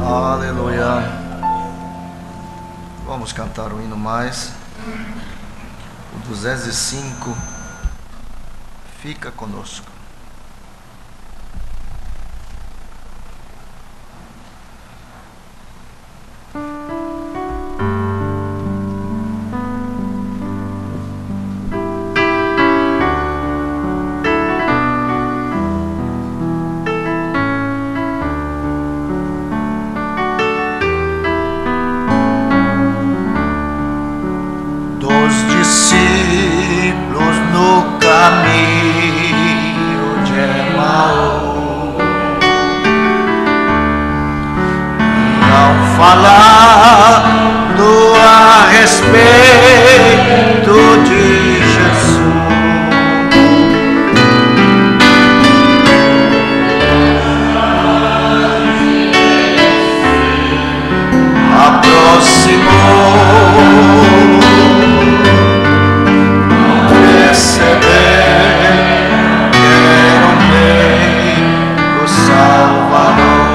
Aleluia. Vamos cantar um hino mais. O 205. Fica conosco. Falando a respeito de Jesus, aproximou, receber, quero ver o Salvador.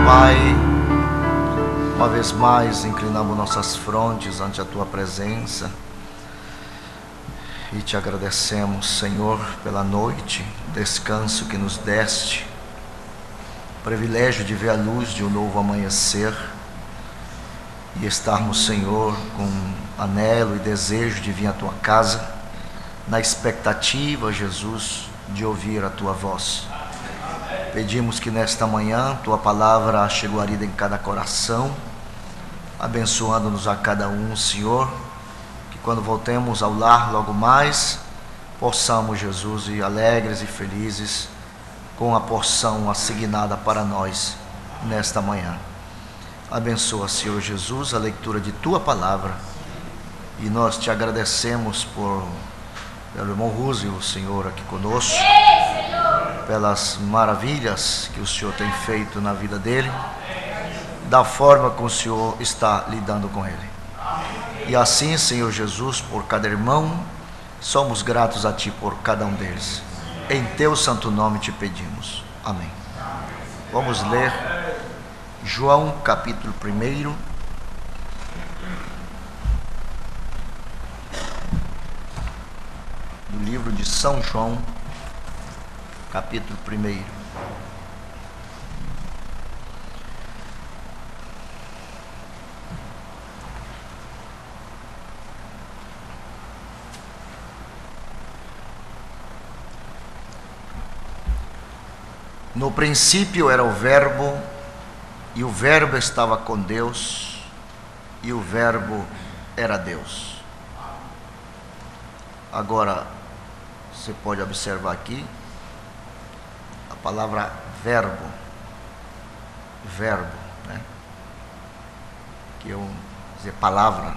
Pai, uma vez mais inclinamos nossas frontes ante a Tua presença e Te agradecemos, Senhor, pela noite, descanso que nos deste, privilégio de ver a luz de um novo amanhecer e estarmos, Senhor, com anelo e desejo de vir à Tua casa, na expectativa, Jesus, de ouvir a Tua voz. Pedimos que nesta manhã Tua palavra ache guarida em cada coração, abençoando-nos a cada um, Senhor, que quando voltemos ao lar logo mais, possamos, Jesus, ir alegres e felizes com a porção assignada para nós nesta manhã. Abençoa, Senhor Jesus, a leitura de Tua palavra, e nós Te agradecemos pelo irmão Rússio, Senhor, aqui conosco, pelas maravilhas que o Senhor tem feito na vida dele, da forma como o Senhor está lidando com ele. E assim, Senhor Jesus, por cada irmão, somos gratos a Ti por cada um deles. Em Teu santo nome Te pedimos. Amém. Vamos ler João capítulo 1. Do livro de São João, capítulo 1. No princípio era o Verbo, e o Verbo estava com Deus, e o Verbo era Deus. Agora, você pode observar aqui a palavra verbo, né? Que eu dizer palavra.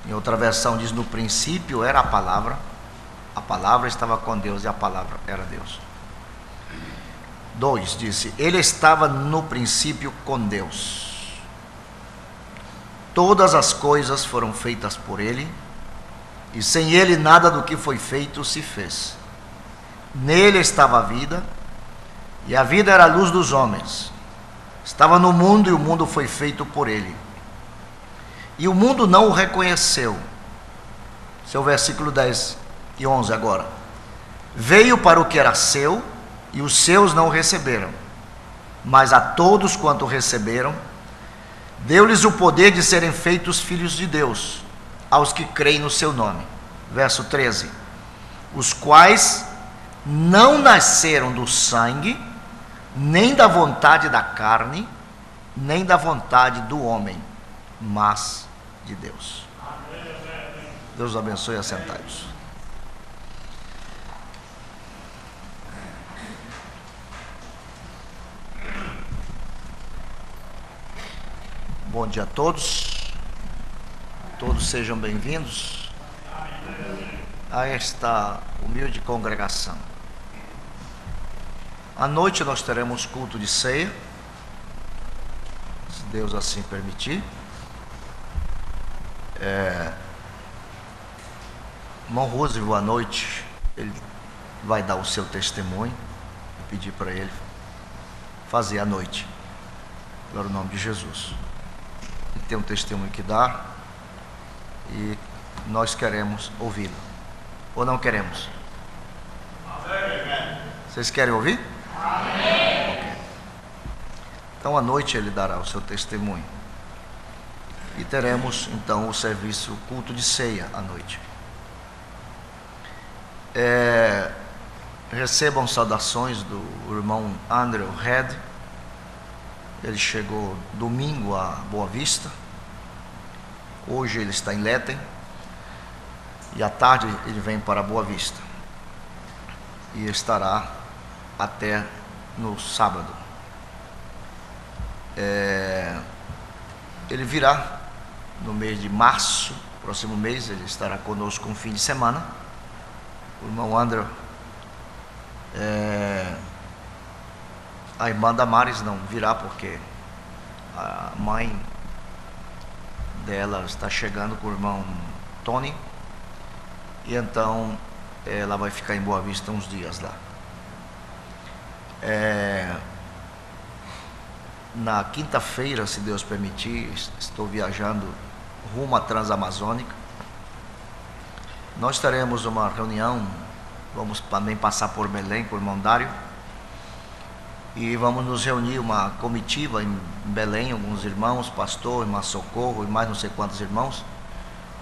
Em outra versão diz: no princípio era a palavra estava com Deus e a palavra era Deus. 2 disse: ele estava no princípio com Deus. Todas as coisas foram feitas por ele, e sem ele nada do que foi feito se fez. Nele estava a vida, e a vida era a luz dos homens. Estava no mundo, e o mundo foi feito por ele, e o mundo não o reconheceu. Seu versículo 10 e 11 agora. Veio para o que era seu, e os seus não o receberam, mas a todos quanto o receberam, deu-lhes o poder de serem feitos filhos de Deus, aos que creem no seu nome. Verso 13. Os quais não nasceram do sangue, nem da vontade da carne, nem da vontade do homem, mas de Deus. Deus abençoe e assentai-vos. Bom dia a todos. Todos sejam bem-vindos a esta humilde congregação. À noite nós teremos culto de ceia, se Deus assim permitir. Irmão Roosevelt, à noite, ele vai dar o seu testemunho. Eu pedi para ele fazer à noite, pelo nome de Jesus. Ele tem um testemunho que dar, e nós queremos ouvi-lo. Ou não queremos? Amém. Vocês querem ouvir? Amém. Okay. Então à noite ele dará o seu testemunho, e teremos então o serviço, o culto de ceia à noite. Recebam saudações do irmão Andrew Head. Ele chegou domingo a Boa Vista. Hoje ele está em Letten, e à tarde ele vem para Boa Vista, e estará até no sábado. Ele virá no mês de março, próximo mês, ele estará conosco um fim de semana. O irmão André, a irmã Damares não virá, porque a mãe dela está chegando com o irmão Tony, e então ela vai ficar em Boa Vista uns dias lá. na quinta-feira, se Deus permitir, estou viajando rumo à Transamazônica. Nós teremos uma reunião, vamos também passar por Belém, por irmão Dário, e vamos nos reunir uma comitiva em Belém, alguns irmãos, pastor, irmã Socorro e mais não sei quantos irmãos,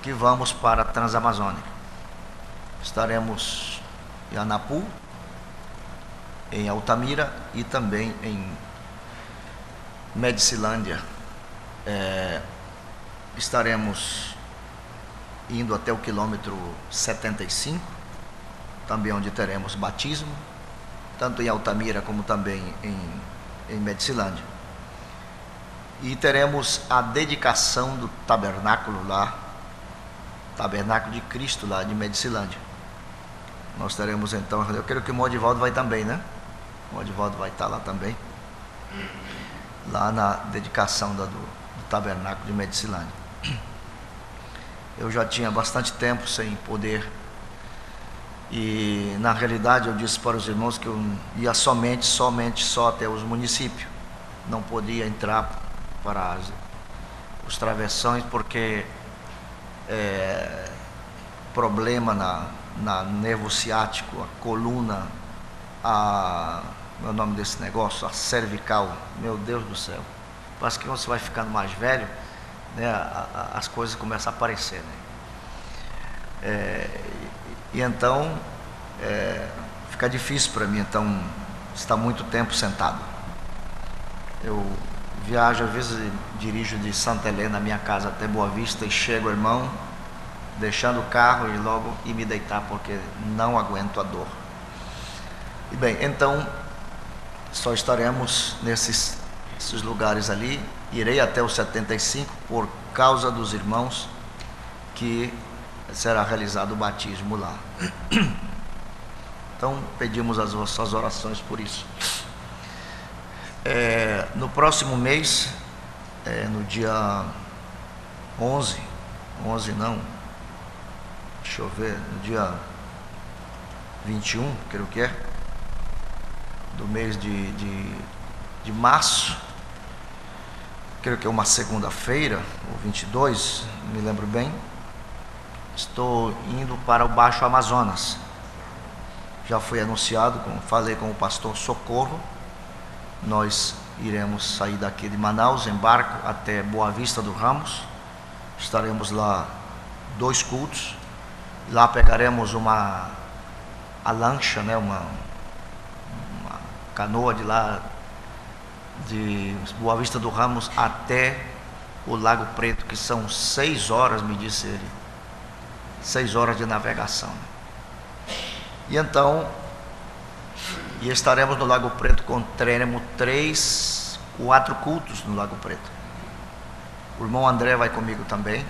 que vamos para a Transamazônica. Estaremos em Anapu, em Altamira e também em Medicilândia. Estaremos indo até o quilômetro 75, também onde teremos batismo, tanto em Altamira como também em Medicilândia. E teremos a dedicação do tabernáculo lá, tabernáculo de Cristo lá de Medicilândia. Nós teremos então, eu creio que o Modivaldo vai também, né? O Modivaldo vai estar lá também, lá na dedicação do tabernáculo de Medicilândia. Eu já tinha bastante tempo sem poder, e na realidade eu disse para os irmãos que eu ia somente só até os municípios, não podia entrar para os travessões, porque problema na nervo ciático, a coluna, meu nome desse negócio, a cervical, meu Deus do céu, parece que você vai ficando mais velho, né, as coisas começam a aparecer, né? E então fica difícil para mim, então, estar muito tempo sentado. Eu viajo, às vezes dirijo de Santa Helena, minha casa, até Boa Vista, e chego, irmão, deixando o carro e logo ir me deitar, porque não aguento a dor. E bem, então só estaremos nesses lugares ali. Irei até o 75 por causa dos irmãos, que será realizado o batismo lá. Então pedimos as vossas orações por isso. No próximo mês, no dia 11 não, deixa eu ver, no dia 21, creio que é, do mês de março, creio que é uma segunda-feira, ou 22, não me lembro bem, estou indo para o Baixo Amazonas. Já foi anunciado, falei com o pastor Socorro, nós iremos sair daqui de Manaus em barco até Boa Vista do Ramos, estaremos lá 2 cultos, lá pegaremos a lancha, né, uma canoa de lá, de Boa Vista do Ramos até o Lago Preto, que são 6 horas, me disse ele, 6 horas de navegação. E então, estaremos no Lago Preto, teremos 3, 4 cultos no Lago Preto. O irmão André vai comigo também,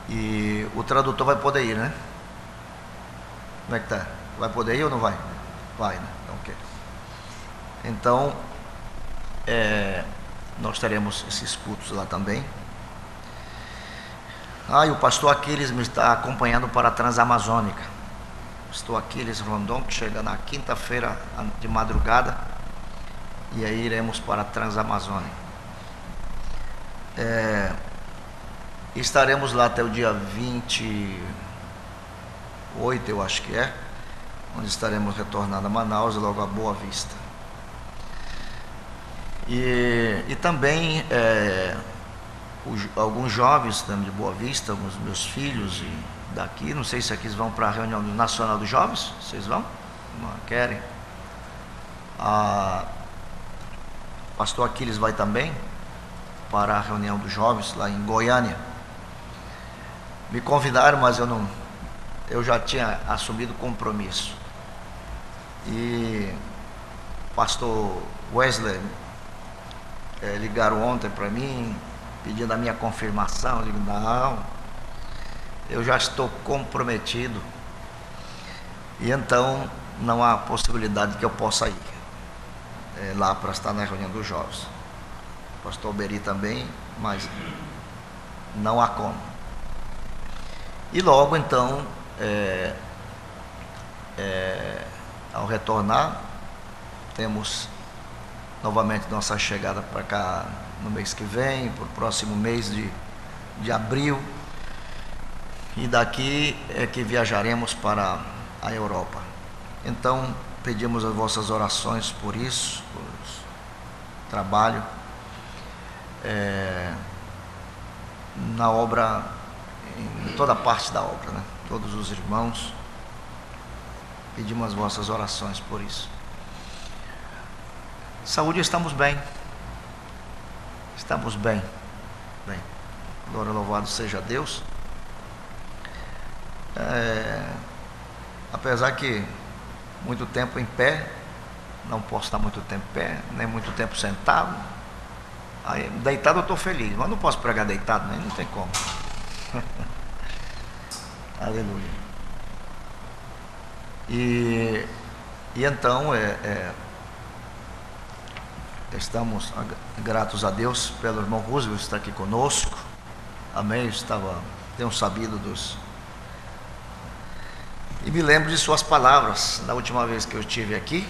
e o tradutor vai poder ir, né? Como é que tá? Vai poder ir ou não vai? Vai, né? Ok. Então, nós teremos esses cultos lá também. E o pastor Aquiles me está acompanhando para a Transamazônica. Pastor Aquiles Rondon, que chega na quinta-feira de madrugada, e aí iremos para a Transamazônica. Estaremos lá até o dia 28, eu acho que onde estaremos retornando a Manaus e logo a Boa Vista. E também alguns jovens também de Boa Vista, alguns meus filhos daqui, não sei se aqui vão para a reunião nacional dos jovens, vocês vão? Não querem? Pastor Aquiles vai também para a reunião dos jovens lá em Goiânia. Me convidaram, mas eu já tinha assumido compromisso. E pastor Wesley ligaram ontem para mim, pedindo a minha confirmação. Eu digo, não, eu já estou comprometido, e então não há possibilidade de que eu possa ir lá para estar na reunião dos jovens. O pastor Beri também, mas não há como. E logo então, ao retornar, novamente nossa chegada para cá no mês que vem, para o próximo mês de abril, e daqui é que viajaremos para a Europa. Então pedimos as vossas orações por isso, por trabalho na obra, em toda parte da obra, né? Todos os irmãos, pedimos as vossas orações por isso. Saúde, estamos bem. Estamos bem. Bem. Glória, louvado seja Deus. Apesar que muito tempo em pé, não posso estar muito tempo em pé, nem muito tempo sentado. Aí, deitado eu estou feliz, mas não posso pregar deitado, nem não tem como. Aleluia. E então estamos gratos a Deus pelo irmão Roosevelt estar aqui conosco. Amém. Tenho sabido e me lembro de suas palavras da última vez que eu estive aqui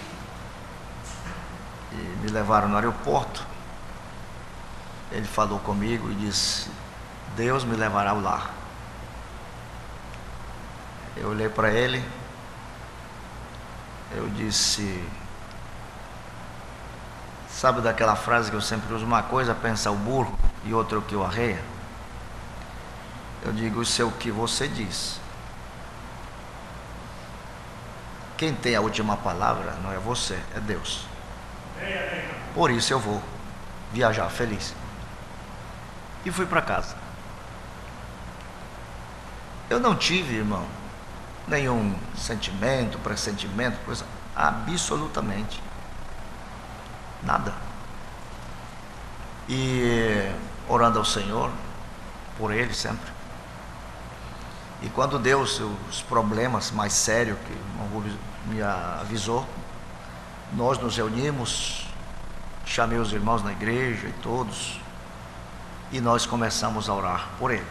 e me levaram no aeroporto. Ele falou comigo e disse: Deus me levará ao lar. Eu olhei para ele, eu disse: sabe daquela frase que eu sempre uso, uma coisa pensa o burro e outra o que o arreia? Eu digo: isso é o que você diz. Quem tem a última palavra não é você, é Deus. Por isso eu vou viajar feliz. E fui para casa. Eu não tive, irmão, nenhum sentimento, pressentimento, coisa, absolutamente nada. E orando ao Senhor por ele sempre. E quando deu os problemas mais sérios, que o irmão Rubens me avisou, nós nos reunimos, chamei os irmãos na igreja e todos, e nós começamos a orar por ele.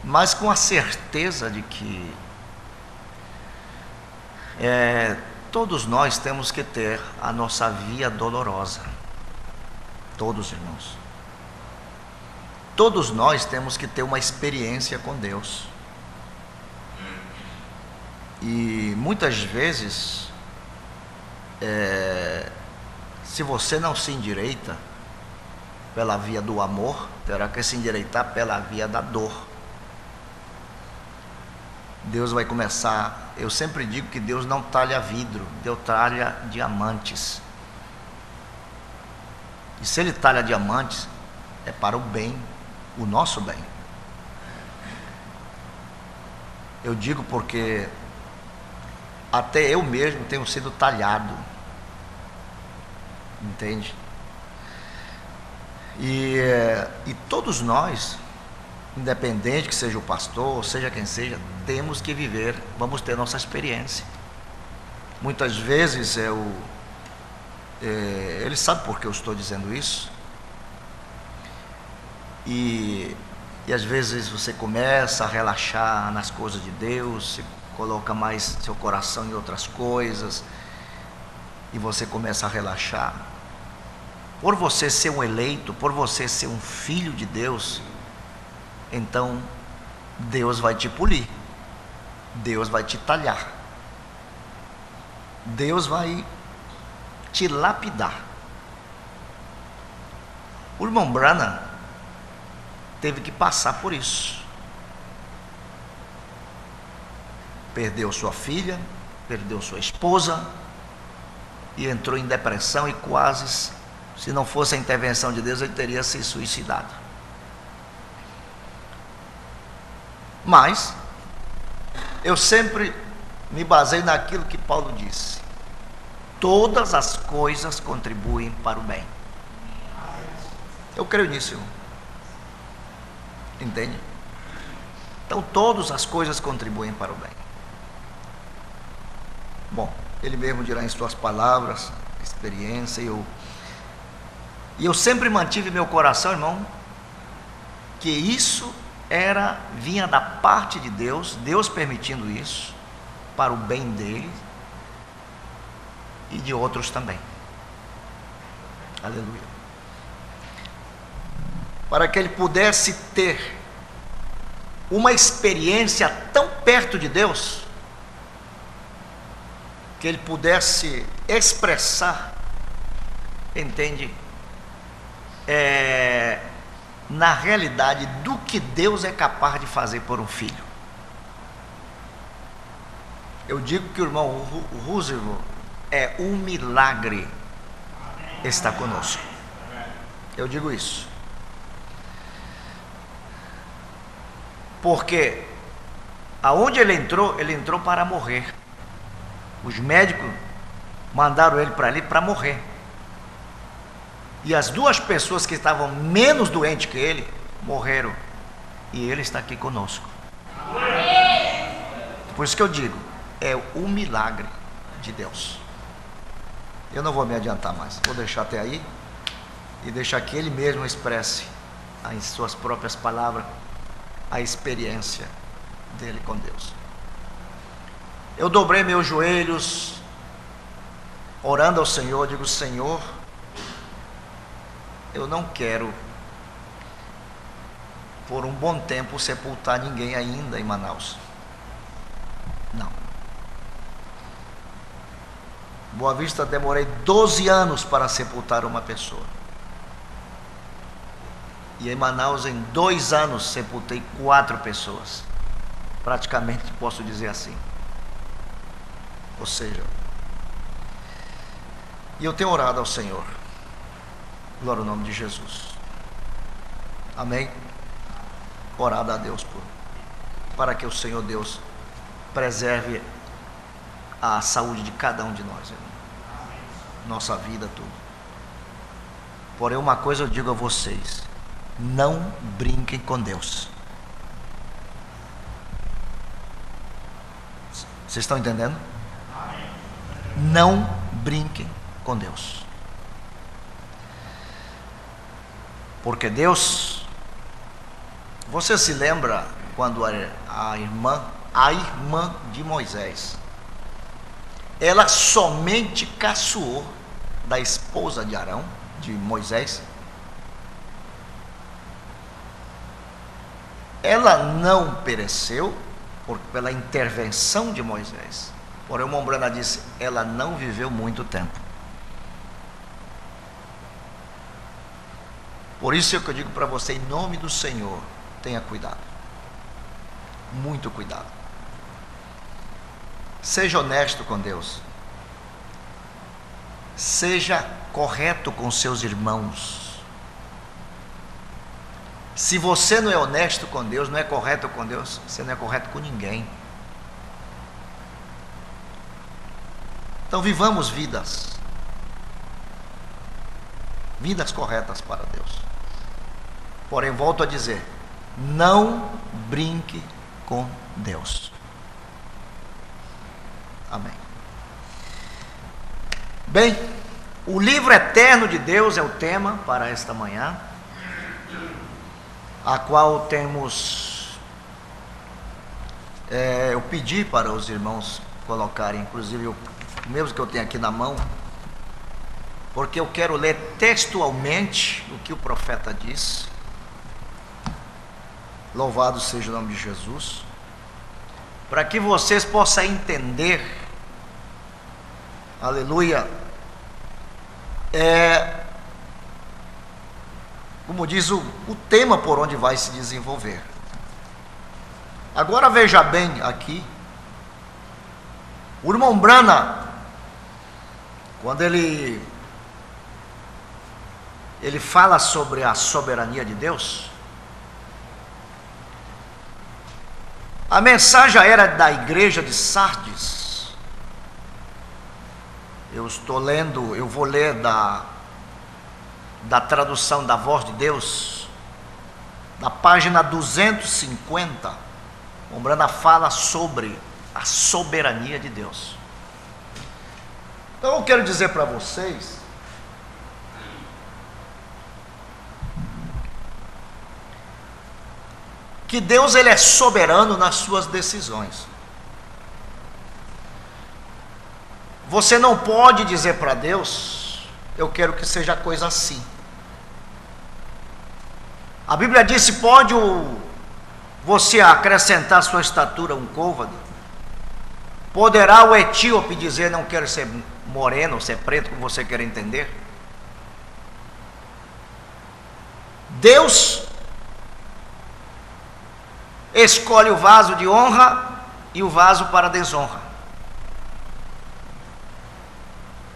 Mas com a certeza de que todos nós temos que ter a nossa via dolorosa. Todos, irmãos. Todos nós temos que ter uma experiência com Deus. E muitas vezes, se você não se endireita pela via do amor, terá que se endireitar pela via da dor. Deus vai começar, eu sempre digo que Deus não talha vidro, Deus talha diamantes. E se Ele talha diamantes, é para o bem, o nosso bem. Eu digo porque até eu mesmo tenho sido talhado, entende? E todos nós, independente que seja o pastor, seja quem seja, temos que viver, vamos ter nossa experiência. Muitas vezes ele sabe por que eu estou dizendo isso. E às vezes você começa a relaxar nas coisas de Deus, você coloca mais seu coração em outras coisas, e você começa a relaxar. Por você ser um eleito, por você ser um filho de Deus, então Deus vai te polir, Deus vai te talhar, Deus vai te lapidar. O irmão Branham teve que passar por isso. Perdeu sua filha, perdeu sua esposa, e entrou em depressão, e quase, se não fosse a intervenção de Deus, ele teria se suicidado. Mas eu sempre me baseio naquilo que Paulo disse: todas as coisas contribuem para o bem. Eu creio nisso, irmão. Entende? Então todas as coisas contribuem para o bem. Bom, ele mesmo dirá em suas palavras, experiência, e eu sempre mantive meu coração, irmão, que isso vinha da parte de Deus, Deus permitindo isso, para o bem dele e de outros também. Aleluia. Para que ele pudesse ter uma experiência tão perto de Deus, que ele pudesse expressar, entende? Na realidade, do que Deus é capaz de fazer por um filho. Eu digo que o irmão Roosevelt é um milagre estar conosco. Eu digo isso. Porque aonde ele entrou para morrer. Os médicos mandaram ele para ali para morrer. E as duas pessoas que estavam menos doentes que ele morreram. E ele está aqui conosco. Por isso que eu digo, é um milagre de Deus. Eu não vou me adiantar mais, vou deixar até aí e deixar que ele mesmo expresse em suas próprias palavras a experiência dele com Deus. Eu dobrei meus joelhos, orando ao Senhor, digo: Senhor, eu não quero por um bom tempo sepultar ninguém ainda em Manaus. Não. Boa Vista, demorei 12 anos para sepultar uma pessoa. E em Manaus, em 2 anos, sepultei 4 pessoas. Praticamente posso dizer assim. Ou seja, e eu tenho orado ao Senhor. Glória ao nome de Jesus. Amém? Orado a Deus para que o Senhor Deus preserve a saúde de cada um de nós, irmão. Nossa vida, tudo. Porém, uma coisa eu digo a vocês: não brinquem com Deus. Vocês estão entendendo? Não brinquem com Deus. Porque Deus, você se lembra quando a irmã de Moisés, ela somente caçoou da esposa de Arão, de Moisés. Ela não pereceu pela intervenção de Moisés. Porém, o Mombrana disse: ela não viveu muito tempo. Por isso é que eu digo para você, em nome do Senhor, tenha cuidado. Muito cuidado. Seja honesto com Deus. Seja correto com seus irmãos. Se você não é honesto com Deus, não é correto com Deus, você não é correto com ninguém. Então vivamos vidas corretas para Deus. Porém, volto a dizer, não brinque com Deus. Amém. Bem, o livro eterno de Deus é o tema para esta manhã, a qual temos, eu pedi para os irmãos colocarem, inclusive o mesmo que eu tenho aqui na mão, porque eu quero ler textualmente o que o profeta diz. Louvado seja o nome de Jesus, para que vocês possam entender, aleluia, como diz o tema por onde vai se desenvolver. Agora veja bem aqui, o irmão Brana, quando ele fala sobre a soberania de Deus, a mensagem era da igreja de Sardes. Eu vou ler da tradução da Voz de Deus, na página 250, o Brana fala sobre a soberania de Deus. Então eu quero dizer para vocês que Deus, ele é soberano nas suas decisões. Você não pode dizer para Deus: eu quero que seja coisa assim. A Bíblia diz: se pode você acrescentar à sua estatura um côvado, poderá o etíope dizer: não quero ser moreno, ser preto, como você quer entender? Deus escolhe o vaso de honra e o vaso para desonra.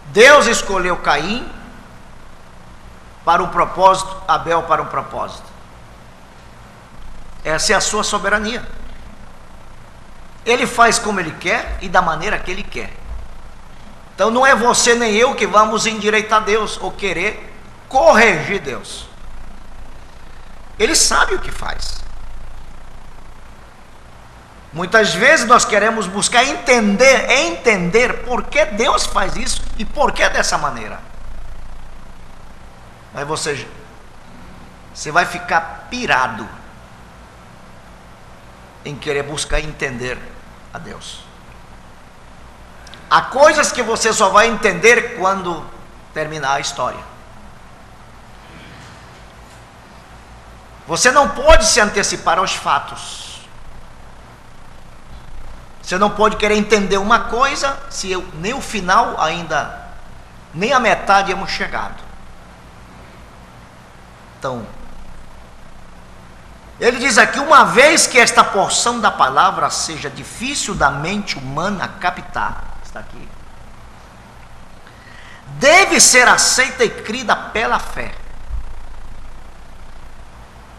Deus escolheu Caim para um propósito, Abel para um propósito. Essa é a sua soberania. Ele faz como ele quer e da maneira que ele quer. Então não é você nem eu que vamos endireitar Deus ou querer corrigir Deus. Ele sabe o que faz. Muitas vezes nós queremos buscar entender por que Deus faz isso e por que dessa maneira. Mas você vai ficar pirado em querer buscar entender a Deus. Há coisas que você só vai entender quando terminar a história. Você não pode se antecipar aos fatos. Você não pode querer entender uma coisa se nem o final ainda, nem a metade hemos chegado. Então, ele diz aqui: uma vez que esta porção da palavra seja difícil da mente humana captar, está aqui, deve ser aceita e crida pela fé.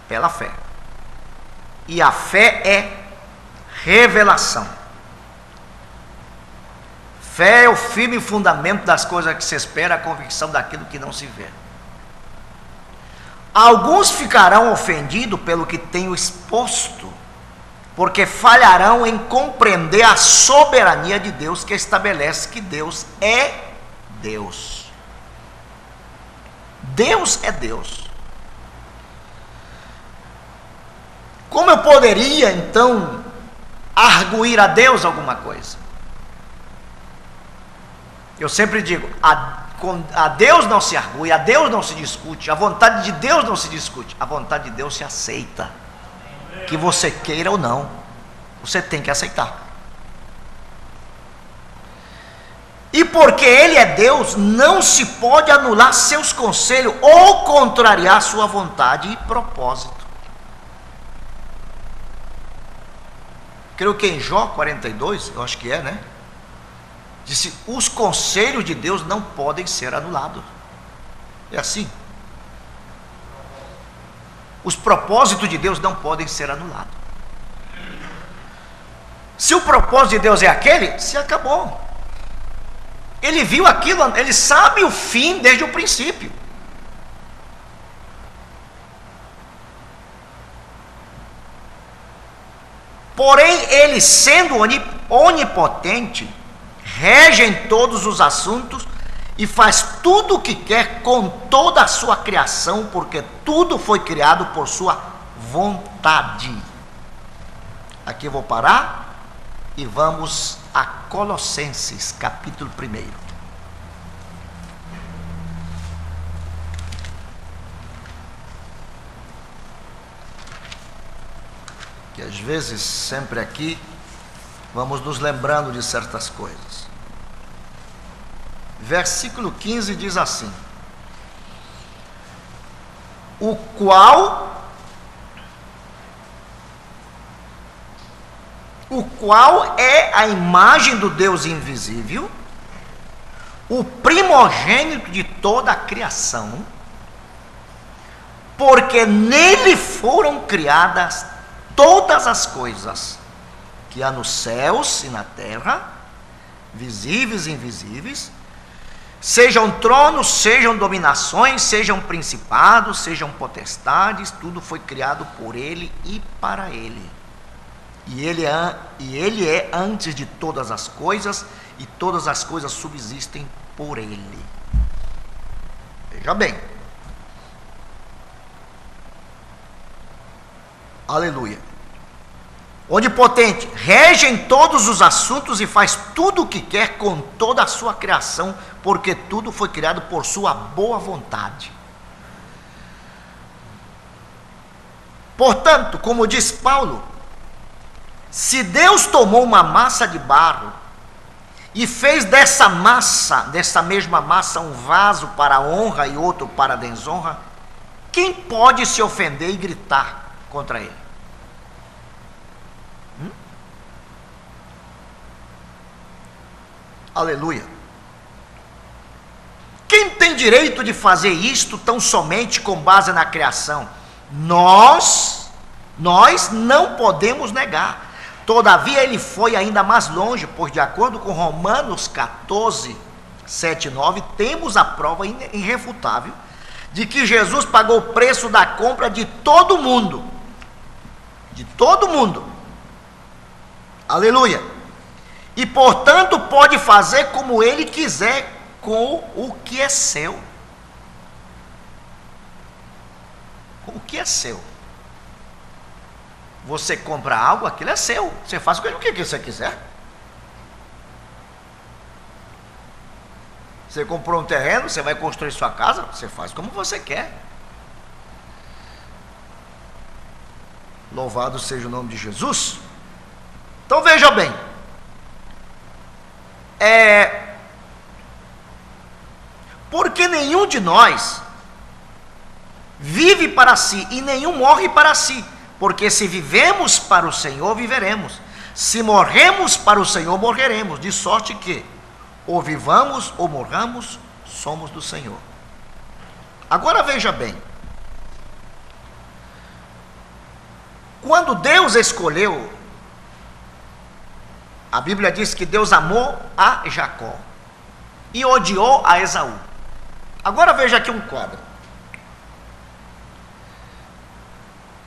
Pela fé. E a fé é revelação. Fé é o firme fundamento das coisas que se espera, a convicção daquilo que não se vê. Alguns ficarão ofendidos pelo que tenho exposto, porque falharão em compreender a soberania de Deus, que estabelece que Deus é Deus. Deus é Deus. Como eu poderia então arguir a Deus alguma coisa? Eu sempre digo: a Deus não se argue, a Deus não se discute, a vontade de Deus não se discute, a vontade de Deus se aceita. Que você queira ou não, você tem que aceitar. E porque Ele é Deus, não se pode anular seus conselhos ou contrariar sua vontade e propósito. Creio que em Jó 42, eu acho que é, né? Disse: os conselhos de Deus não podem ser anulados. É assim. Os propósitos de Deus não podem ser anulados. Se o propósito de Deus é aquele, se acabou. Ele viu aquilo, ele sabe o fim desde o princípio. Porém, ele, sendo onipotente, rege em todos os assuntos e faz tudo o que quer com toda a sua criação, porque tudo foi criado por sua vontade. Aqui eu vou parar e vamos a Colossenses, capítulo 1. Que às vezes, sempre aqui, vamos nos lembrando de certas coisas. Versículo 15 diz assim: o qual é a imagem do Deus invisível, o primogênito de toda a criação, porque nele foram criadas todas as coisas que há nos céus e na terra, visíveis e invisíveis, sejam tronos, sejam dominações, sejam principados, sejam potestades, tudo foi criado por Ele e para Ele. E Ele é antes de todas as coisas, e todas as coisas subsistem por Ele. Veja bem. Aleluia. onipotente, rege em todos os assuntos e faz tudo o que quer com toda a sua criação, porque tudo foi criado por sua boa vontade. Portanto, como diz Paulo, se Deus tomou uma massa de barro e fez dessa mesma massa, um vaso para a honra e outro para a desonra, quem pode se ofender e gritar contra ele? Aleluia. Quem tem direito de fazer isto tão somente com base na criação? Nós não podemos negar. Todavia ele foi ainda mais longe, pois de acordo com Romanos 14, 7 e 9, temos a prova irrefutável de que Jesus pagou o preço da compra de todo mundo. De todo mundo. Aleluia. E portanto pode fazer como ele quiser com o que é seu. O que é seu? Você compra algo, aquilo é seu. Você faz com ele o que você quiser. Você comprou um terreno, você vai construir sua casa, você faz como você quer. Louvado seja o nome de Jesus. Então veja bem. Porque nenhum de nós vive para si e nenhum morre para si. Porque se vivemos para o Senhor, viveremos. Se morremos para o Senhor, morreremos. De sorte que, ou vivamos ou morramos, somos do Senhor. Agora veja bem. Quando Deus escolheu, a Bíblia diz que Deus amou a Jacó e odiou a Esaú. Agora veja aqui um quadro.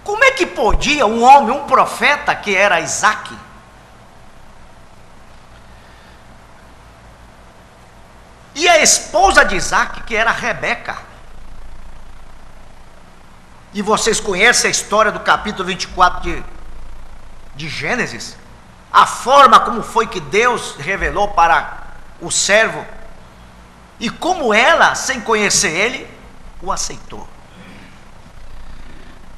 Como é que podia um homem, um profeta que era Isaac, e a esposa de Isaac, que era Rebeca, e vocês conhecem a história do capítulo 24 de Gênesis, a forma como foi que Deus revelou para o servo, e como ela, sem conhecer ele, o aceitou.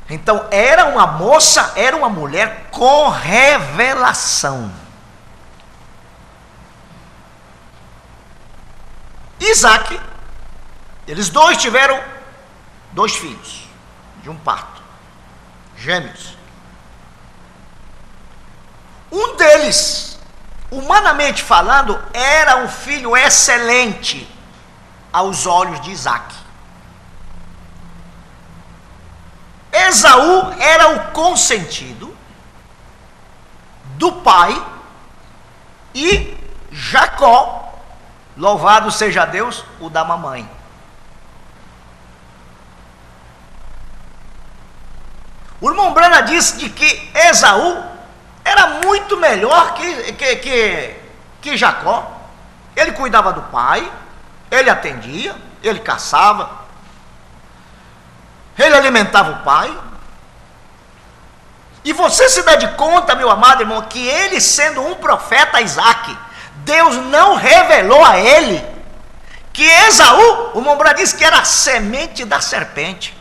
Então era uma moça, era uma mulher com revelação. Isaac, eles dois tiveram 2 filhos, de um parto, gêmeos. Um deles, humanamente falando, era um filho excelente aos olhos de Isaac. Esaú era o consentido do pai e Jacó, louvado seja Deus, o da mamãe. O irmão Brana disse de que Esaú era muito melhor que Jacó. Ele cuidava do pai, ele atendia, ele caçava, ele alimentava o pai. E você se dá de conta, meu amado irmão, que ele, sendo um profeta, Isaac, Deus não revelou a ele que Esaú, o irmão Brana disse que era a semente da serpente.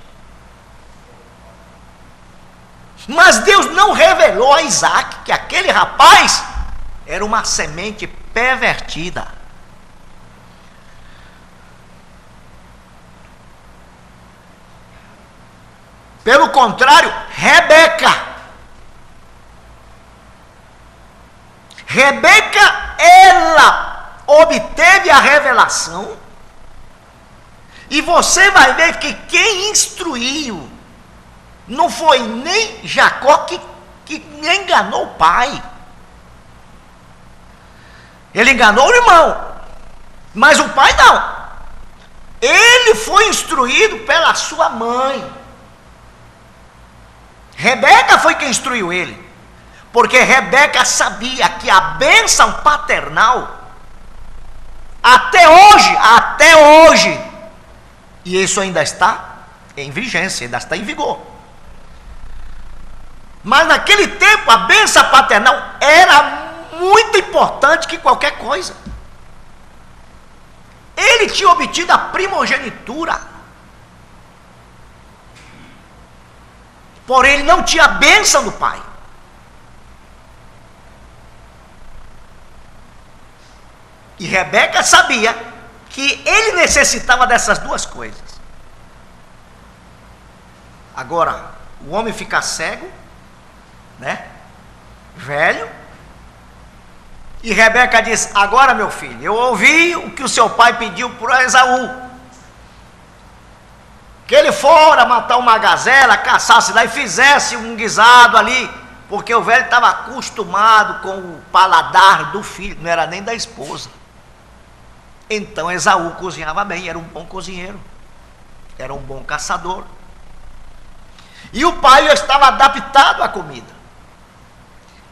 Mas Deus não revelou a Isaac que aquele rapaz era uma semente pervertida. Pelo contrário, Rebeca, ela obteve a revelação, e você vai ver que quem instruiu não foi nem Jacó que enganou o pai. Ele enganou o irmão, mas o pai não. Ele foi instruído pela sua mãe. Rebeca foi quem instruiu ele, porque Rebeca sabia que a bênção paternal, até hoje, e isso ainda está em vigência, ainda está em vigor. Mas naquele tempo a bênção paternal era muito importante que qualquer coisa. Ele tinha obtido a primogenitura, porém ele não tinha a bênção do pai. E Rebeca sabia que ele necessitava dessas duas coisas. Agora, o homem fica cego, né? Velho. E Rebeca diz: agora, meu filho, eu ouvi o que o seu pai pediu para Esaú, que ele fora matar uma gazela, caçasse lá e fizesse um guisado ali, porque o velho estava acostumado com o paladar do filho, não era nem da esposa. Então Esaú cozinhava bem, era um bom cozinheiro, era um bom caçador, e o pai estava adaptado à comida,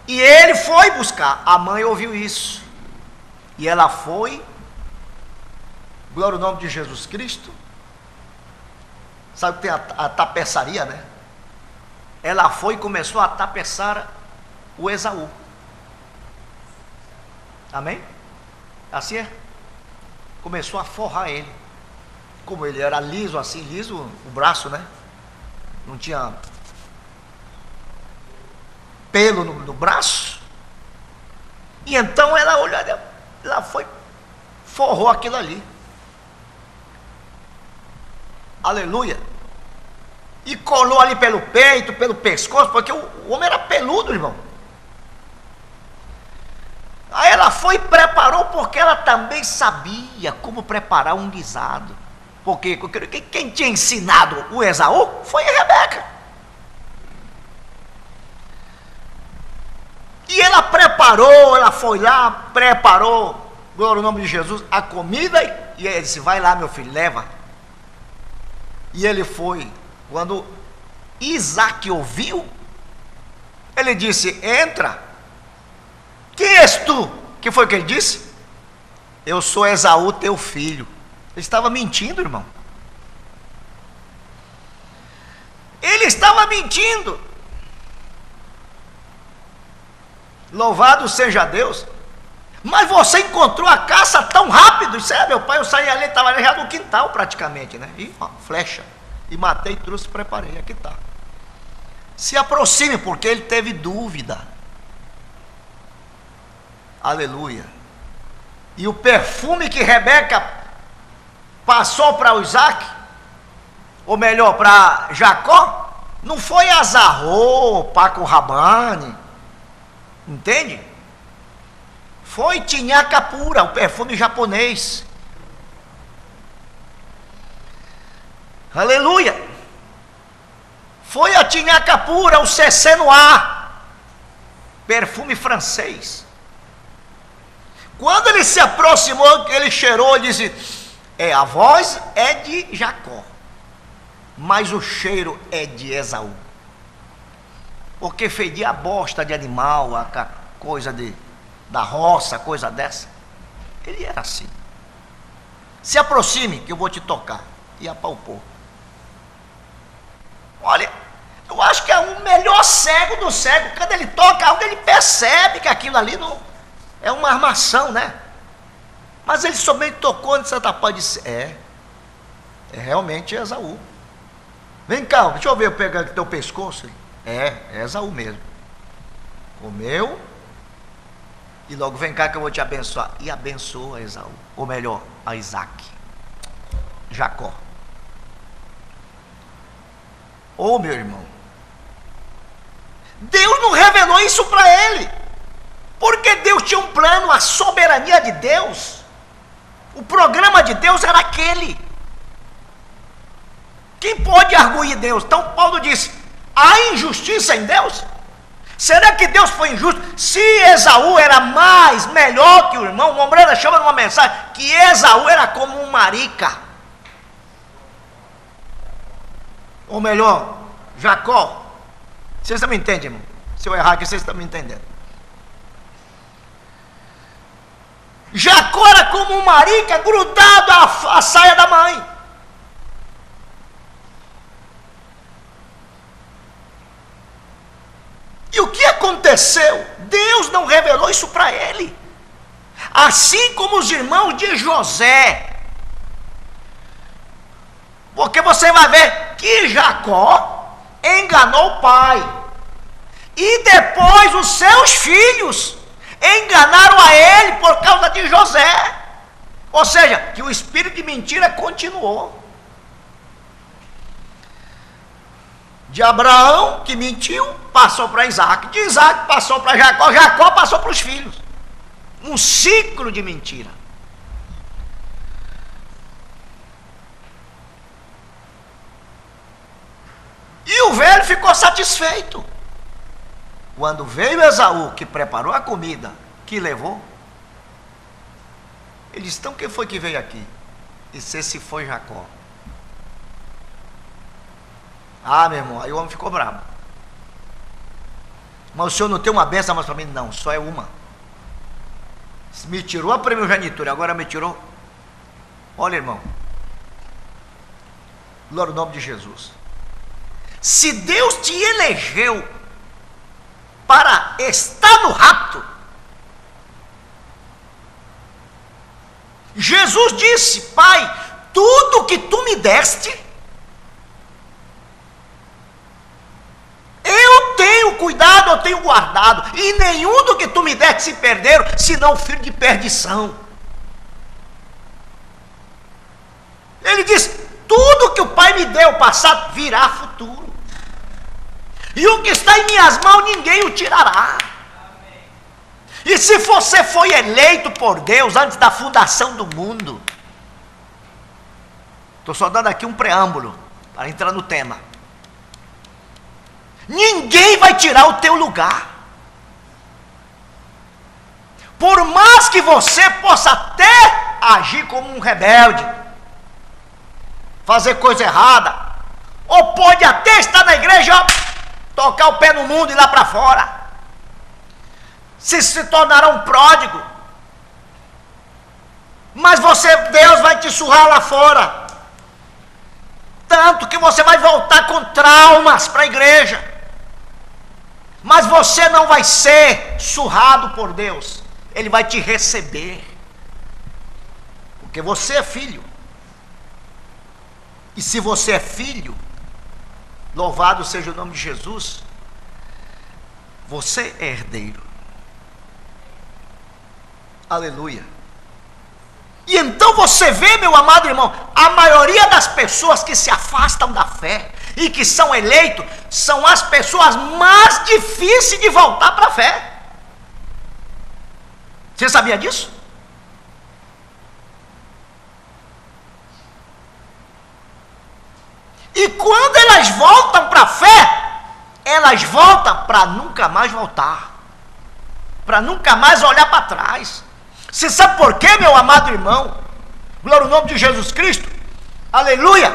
e ele foi buscar. A mãe ouviu isso, e ela foi, glória ao nome de Jesus Cristo. Sabe que tem a tapeçaria, né? Ela foi e começou a tapeçar o Esaú. Amém? Assim é? Começou a forrar ele. Como ele era liso, assim, liso o braço, né? Não tinha pelo no braço. E então ela olhou, ela foi, forrou aquilo ali. Aleluia. E colou ali pelo peito, pelo pescoço, porque o homem era peludo, irmão. Aí ela foi e preparou, porque ela também sabia como preparar um guisado. Porque quem tinha ensinado o Esaú foi a Rebeca. E ela preparou, ela foi lá, preparou, glória ao nome de Jesus, a comida, e ele disse: vai lá, meu filho, leva. E ele foi. Quando Isaac ouviu, ele disse: entra. Quem és tu? Que foi que ele disse? Eu sou Esaú, teu filho. Ele estava mentindo, irmão. Ele estava mentindo. Louvado seja Deus. Mas você encontrou a caça tão rápido. Isso é, meu pai, eu saí ali, estava já no quintal praticamente, né? E ó, flecha. E matei, trouxe, preparei. Aqui está. Se aproxime, porque ele teve dúvida. Aleluia. E o perfume que Rebeca passou para o Isaac, ou melhor, para Jacó, não foi Azarro, Paco Rabanne, entende? Foi Tinhacapura, o perfume japonês. Aleluia. Foi a Tinhacapura, o Cessé Noir, perfume francês. Quando ele se aproximou, ele cheirou, ele disse: a voz é de Jacó, mas o cheiro é de Esaú, porque fedia a bosta de animal, a coisa da roça, coisa dessa. Ele era assim. Se aproxime que eu vou te tocar. E apalpou. Olha, eu acho que é o melhor cego do cego. Quando ele toca algo, ele percebe que aquilo ali não é uma armação, né? Mas ele somente tocou em Santa Paz e disse: é realmente Esaú. Vem cá, deixa eu ver, eu pegar aqui teu pescoço. É Esaú mesmo. Comeu. E logo: vem cá que eu vou te abençoar. E abençoou a Esaú, ou melhor, a Isaac, Jacó. Oh, meu irmão, Deus não revelou isso para ele, porque Deus tinha um plano. A soberania de Deus, o programa de Deus era aquele. Quem pode arguir Deus? Então Paulo disse: há injustiça em Deus? Será que Deus foi injusto? Se Esaú era melhor que o irmão, o Mombrana chama numa mensagem que Esaú era como um marica, ou melhor, Jacó. Vocês também entendem, irmão? Se eu errar aqui, vocês estão me entendendo. Jacó era como um marica grudado à saia da mãe. E o que aconteceu? Deus não revelou isso para ele. Assim como os irmãos de José. Porque você vai ver que Jacó enganou o pai. E depois os seus filhos enganaram a ele por causa de José. Ou seja, que o espírito de mentira continuou. De Abraão, que mentiu, passou para Isaac. De Isaac passou para Jacó. Jacó passou para os filhos. Um ciclo de mentira. E o velho ficou satisfeito. Quando veio Esaú, que preparou a comida, que levou, ele disse: então quem foi que veio aqui? E se foi Jacó. Ah, meu irmão, aí o homem ficou bravo. Mas o senhor não tem uma benção mais para mim? Não, só é uma. Me tirou a primogenitura, agora me tirou. Olha, irmão, glória ao nome de Jesus. Se Deus te elegeu para estar no rapto, Jesus disse: Pai, tudo que tu me deste, eu tenho cuidado, eu tenho guardado, e nenhum do que tu me deste se perderam, senão filho de perdição. Ele diz: tudo que o Pai me deu passado virá futuro, e o que está em minhas mãos ninguém o tirará. E se você foi eleito por Deus antes da fundação do mundo, estou só dando aqui um preâmbulo para entrar no tema, ninguém vai tirar o teu lugar. Por mais que você possa até agir como um rebelde, fazer coisa errada, ou pode até estar na igreja, tocar o pé no mundo e ir lá para fora, se tornará um pródigo, mas Deus vai te surrar lá fora, tanto que você vai voltar com traumas para a igreja, mas você não vai ser surrado por Deus, Ele vai te receber, porque você é filho. E se você é filho, louvado seja o nome de Jesus, você é herdeiro. Aleluia. E então você vê, meu amado irmão, a maioria das pessoas que se afastam da fé e que são eleitos, são as pessoas mais difíceis de voltar para a fé. Você sabia disso? E quando elas voltam para a fé, elas voltam para nunca mais voltar, para nunca mais olhar para trás. Você sabe por quê, meu amado irmão? Glória ao nome de Jesus Cristo. Aleluia.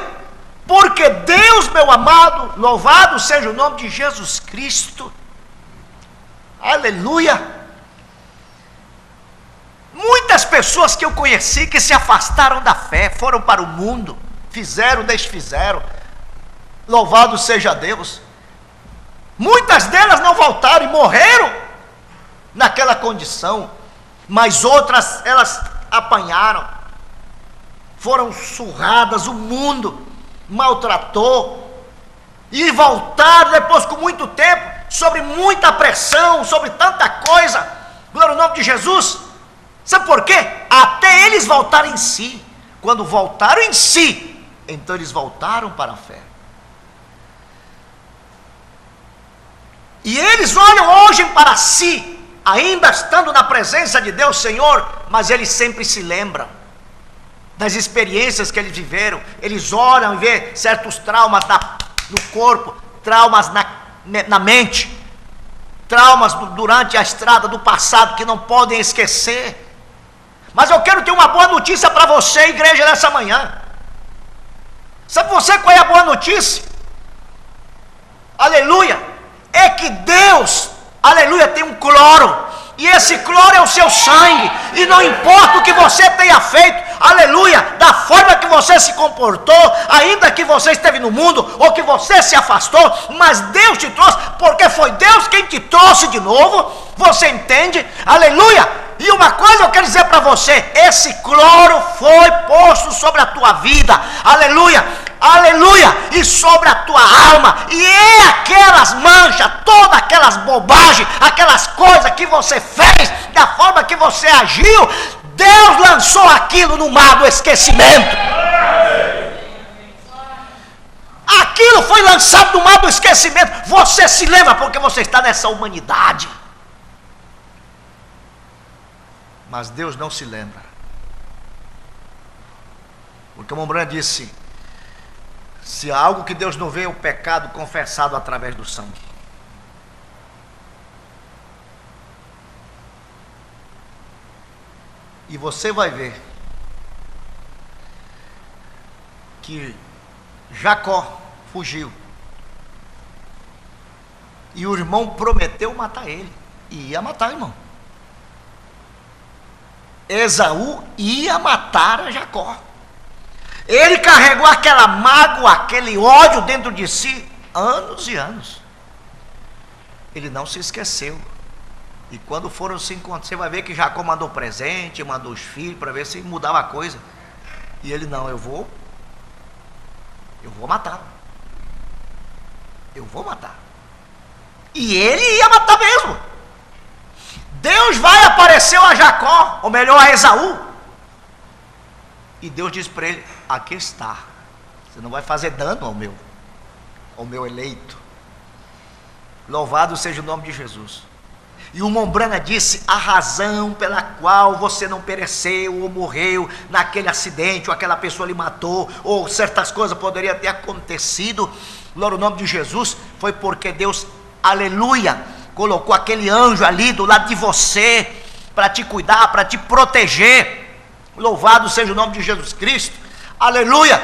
Porque Deus, meu amado, louvado seja o nome de Jesus Cristo. Aleluia. Muitas pessoas que eu conheci que se afastaram da fé, foram para o mundo, fizeram, desfizeram. Louvado seja Deus. Muitas delas não voltaram e morreram naquela condição, mas outras elas apanharam, foram surradas, o mundo maltratou, e voltaram depois com muito tempo, sobre muita pressão, sobre tanta coisa. Glória ao nome de Jesus. Sabe por quê? Até eles voltaram em si. Quando voltaram em si, então eles voltaram para a fé. E eles olham hoje para si, ainda estando na presença de Deus, Senhor, mas eles sempre se lembram das experiências que eles viveram. Eles olham e vê certos traumas no corpo, traumas na mente, traumas durante a estrada do passado que não podem esquecer. Mas eu quero ter uma boa notícia para você, igreja, nessa manhã. Sabe você qual é a boa notícia? Aleluia! É que Deus, aleluia, tem um cloro, E esse cloro é o seu sangue. E não importa o que você tenha feito, aleluia, da forma que você se comportou, ainda que você esteve no mundo, ou que você se afastou, mas Deus te trouxe, porque foi Deus quem te trouxe de novo. Você entende? Aleluia. E uma coisa eu quero dizer para você: esse cloro foi posto sobre a tua vida, aleluia, aleluia, e sobre a tua alma, e é aquelas manchas, todas aquelas bobagens, aquelas coisas que você fez, da forma que você agiu, Deus lançou aquilo no mar do esquecimento. Aquilo foi lançado no mar do esquecimento. Você se lembra porque você está nessa humanidade. Mas Deus não se lembra. Porque o Mombrana disse: se há algo que Deus não vê, é o pecado confessado através do sangue. E você vai ver que Jacó fugiu. E o irmão prometeu matar ele. E ia matar o irmão. Esaú ia matar a Jacó. Ele carregou aquela mágoa, aquele ódio dentro de si, anos e anos. Ele não se esqueceu. E quando foram se encontrar, você vai ver que Jacó mandou presente, mandou os filhos, para ver se mudava a coisa. E ele: não, eu vou matar. Eu vou matar. E ele ia matar mesmo. Deus vai aparecer a Jacó, ou melhor, a Esaú. E Deus diz para ele: aqui está. Você não vai fazer dano ao meu eleito. Louvado seja o nome de Jesus. E o Mombrana disse: a razão pela qual você não pereceu ou morreu naquele acidente, ou aquela pessoa lhe matou, ou certas coisas poderiam ter acontecido, glória ao nome de Jesus, foi porque Deus, aleluia, colocou aquele anjo ali do lado de você, para te cuidar, para te proteger. Louvado seja o nome de Jesus Cristo, aleluia.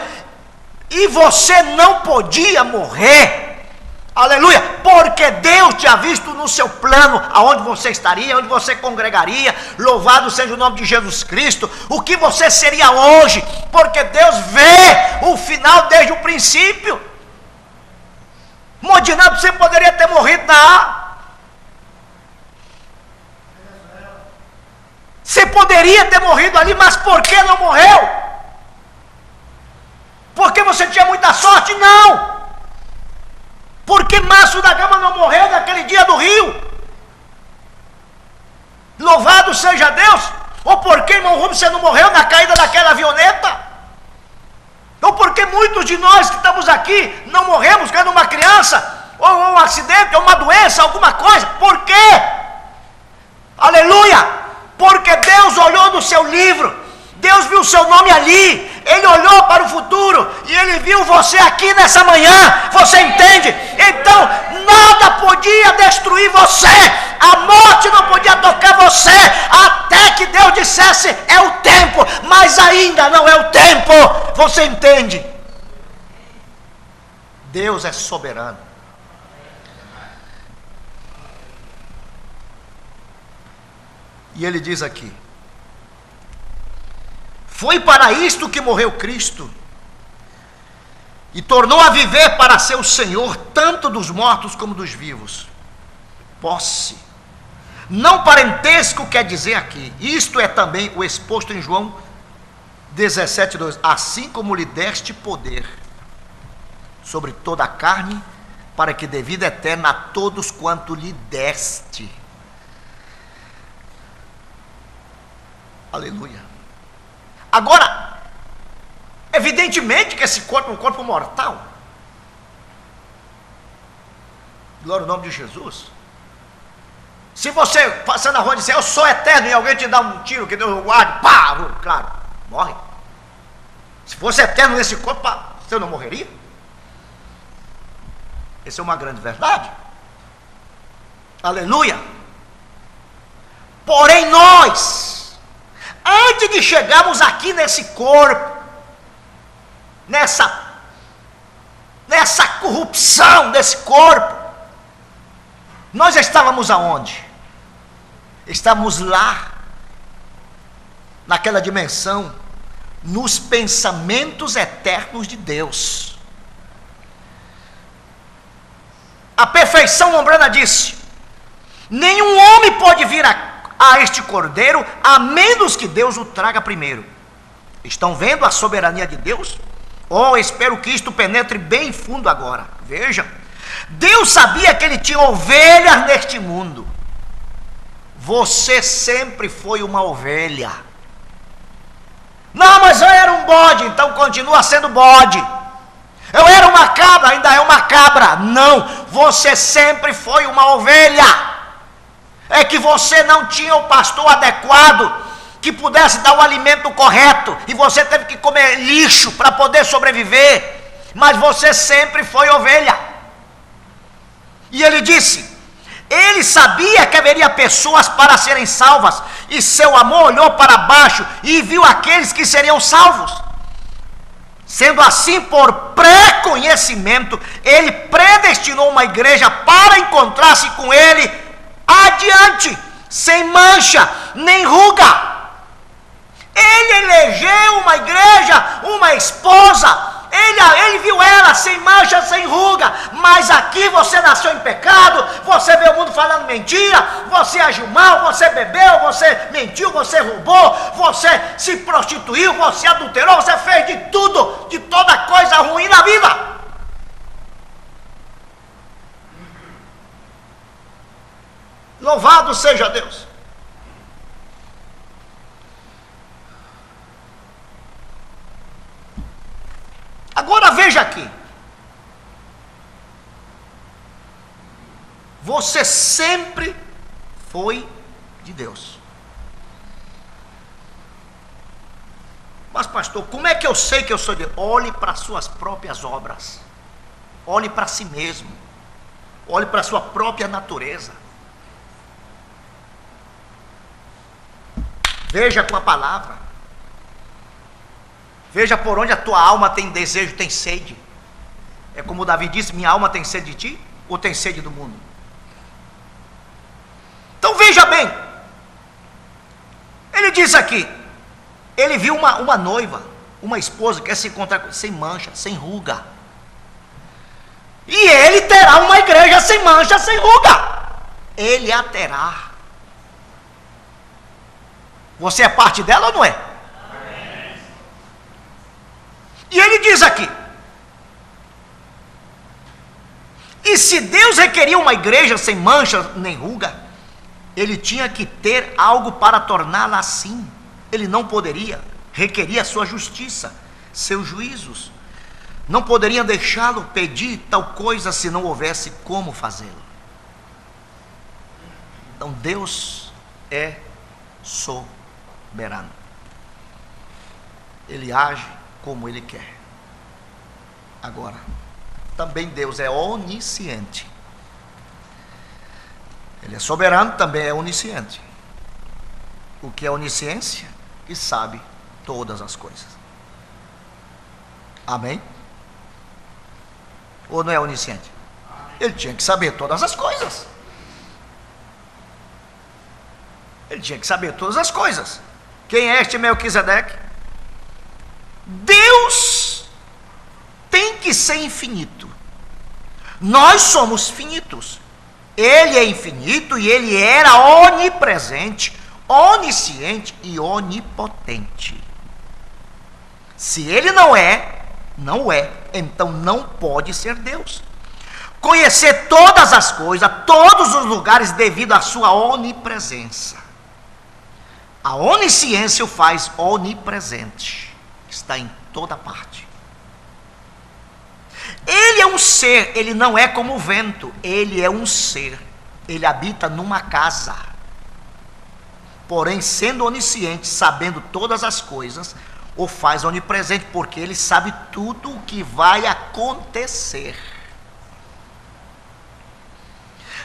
E você não podia morrer, aleluia, porque Deus tinha visto no seu plano aonde você estaria, onde você congregaria. Louvado seja o nome de Jesus Cristo, o que você seria hoje, porque Deus vê o final desde o princípio. Modinando, você poderia ter morrido você poderia ter morrido ali, mas por que não morreu? Porque você tinha muita sorte? Não. Porque Márcio da Gama não morreu naquele dia do rio? Louvado seja Deus. Ou porque irmão Rubens, você não morreu na caída daquela avioneta? Ou porque muitos de nós que estamos aqui não morremos quando uma criança, ou um acidente, ou uma doença, alguma coisa? Por quê? Aleluia! Porque Deus olhou no seu livro, Deus viu o seu nome ali, Ele olhou para o futuro, e Ele viu você aqui nessa manhã, você entende? Então, nada podia destruir você, a morte não podia tocar você, até que Deus dissesse: é o tempo, mas ainda não é o tempo, você entende? Deus é soberano. E ele diz aqui: foi para isto que morreu Cristo, e tornou a viver para ser o Senhor, tanto dos mortos como dos vivos. Posse, não parentesco quer dizer aqui, isto é também o exposto em João 17:2, assim como lhe deste poder sobre toda a carne, para que dê vida eterna a todos quanto lhe deste. Aleluia. Agora, evidentemente que esse corpo é um corpo mortal. Glória ao nome de Jesus. Se você passar na rua e dizer: eu sou eterno, e alguém te dá um tiro que Deus guarde, pá, claro, morre. Se fosse eterno nesse corpo, pá, você não morreria? Essa é uma grande verdade. Aleluia. Porém nós, antes de chegarmos aqui nesse corpo, nessa corrupção desse corpo, nós estávamos aonde? Estamos lá, naquela dimensão, nos pensamentos eternos de Deus. A perfeição humana disse: nenhum homem pode vir a este cordeiro, a menos que Deus o traga primeiro. Estão vendo a soberania de Deus? Oh, espero que isto penetre bem fundo agora. Veja, Deus sabia que ele tinha ovelhas neste mundo. Você sempre foi uma ovelha. Não, mas eu era um bode, então continua sendo bode. Eu era uma cabra, ainda é uma cabra. Não, você sempre foi uma ovelha. É que você não tinha o pastor adequado que pudesse dar o alimento correto, e você teve que comer lixo para poder sobreviver, mas você sempre foi ovelha. E ele disse, ele sabia que haveria pessoas para serem salvas, e seu amor olhou para baixo e viu aqueles que seriam salvos. Sendo assim, por pré-conhecimento, ele predestinou uma igreja para encontrar-se com ele adiante, sem mancha nem ruga. Ele elegeu uma igreja, uma esposa, ele viu ela sem mancha, sem ruga. Mas aqui você nasceu em pecado, você vê o mundo falando mentira, você agiu mal, você bebeu, você mentiu, você roubou, você se prostituiu, você adulterou, você fez de tudo, de toda coisa ruim na vida. Louvado seja Deus. Agora veja aqui, você sempre foi de Deus. Mas pastor, como é que eu sei que eu sou de Deus? Olhe para as suas próprias obras, olhe para si mesmo, olhe para a sua própria natureza. Veja com a palavra. Veja por onde a tua alma tem desejo, tem sede. É como Davi disse, minha alma tem sede de ti, ou tem sede do mundo? Então veja bem, ele diz aqui, ele viu uma noiva, uma esposa que quer se encontrar sem mancha, sem ruga. E ele terá uma igreja sem mancha, sem ruga. Ele a terá. Você é parte dela ou não é? E ele diz aqui, e se Deus requeria uma igreja sem mancha nem ruga, ele tinha que ter algo para torná-la assim. Ele não poderia, requeria a sua justiça, seus juízos. Não poderiam deixá-lo pedir tal coisa se não houvesse como fazê-lo. Então Deus é soberano. Ele age como ele quer. Agora, também Deus é onisciente. Ele é soberano, também é onisciente. O que é onisciência? Que sabe todas as coisas. Amém? Ou não é onisciente? Ele tinha que saber todas as coisas. Ele tinha que saber todas as coisas. Quem é este Melquisedeque? Deus tem que ser infinito. Nós somos finitos. Ele é infinito e ele era onipresente, onisciente e onipotente. Se ele não é, então não pode ser Deus. Conhecer todas as coisas, todos os lugares devido à sua onipresença. A onisciência o faz onipresente. Está em toda parte. Ele é um ser, ele não é como o vento, ele é um ser, ele habita numa casa. Porém, sendo onisciente, sabendo todas as coisas, o faz onipresente, porque ele sabe tudo o que vai acontecer.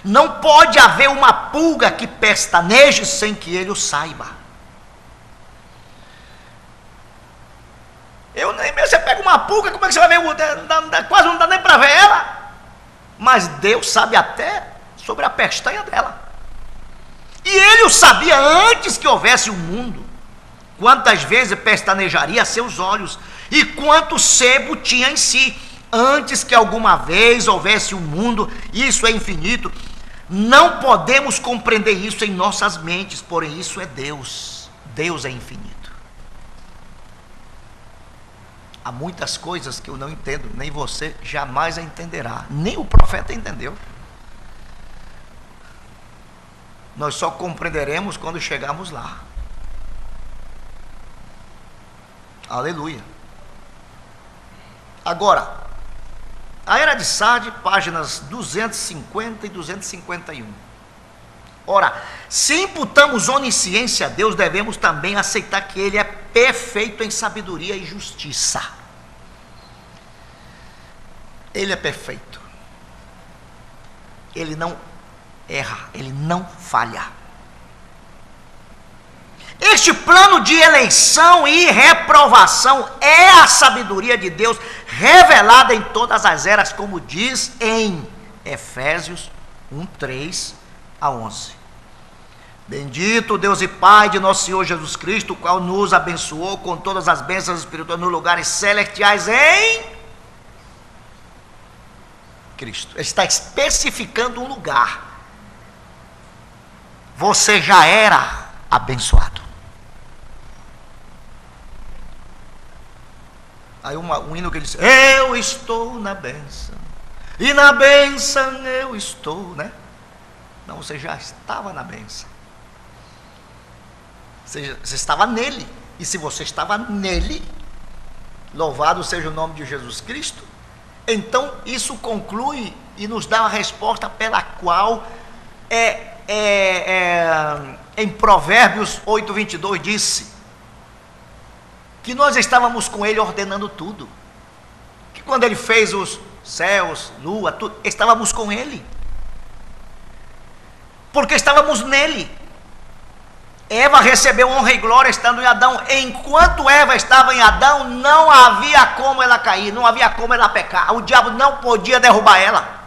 Não pode haver uma pulga que pestaneje sem que ele o saiba. Você pega uma pulga, como é que você vai ver? Quase não dá nem para ver ela. Mas Deus sabe até sobre a pestaña dela. E ele o sabia antes que houvesse o mundo, quantas vezes pestanejaria a seus olhos, e quanto sebo tinha em si, antes que alguma vez houvesse o mundo. Isso é infinito. Não podemos compreender isso em nossas mentes, porém isso é Deus. Deus é infinito. Há muitas coisas que eu não entendo, nem você jamais a entenderá, nem o profeta entendeu. Nós só compreenderemos quando chegarmos lá. Aleluia. Agora, a Era de Sardes, páginas 250 e 251. Ora, se imputamos onisciência a Deus, devemos também aceitar que Ele é perfeito em sabedoria e justiça. Ele é perfeito. Ele não erra, Ele não falha. Este plano de eleição e reprovação é a sabedoria de Deus revelada em todas as eras, como diz em Efésios 1:3-11. Bendito Deus e Pai de nosso Senhor Jesus Cristo, o qual nos abençoou com todas as bênçãos espirituais nos lugares celestiais em Cristo. Ele está especificando um lugar. Você já era abençoado. Aí um hino que diz: eu estou na bênção, e na bênção eu estou, né? Não, você já estava na bênção. Você estava nele. E se você estava nele, louvado seja o nome de Jesus Cristo, então isso conclui e nos dá uma resposta pela qual em Provérbios 8:22 disse que nós estávamos com ele ordenando tudo, que quando ele fez os céus, lua, tudo, estávamos com ele, porque estávamos nele. Eva recebeu honra e glória estando em Adão. Enquanto Eva estava em Adão, não havia como ela cair, não havia como ela pecar, o diabo não podia derrubar ela.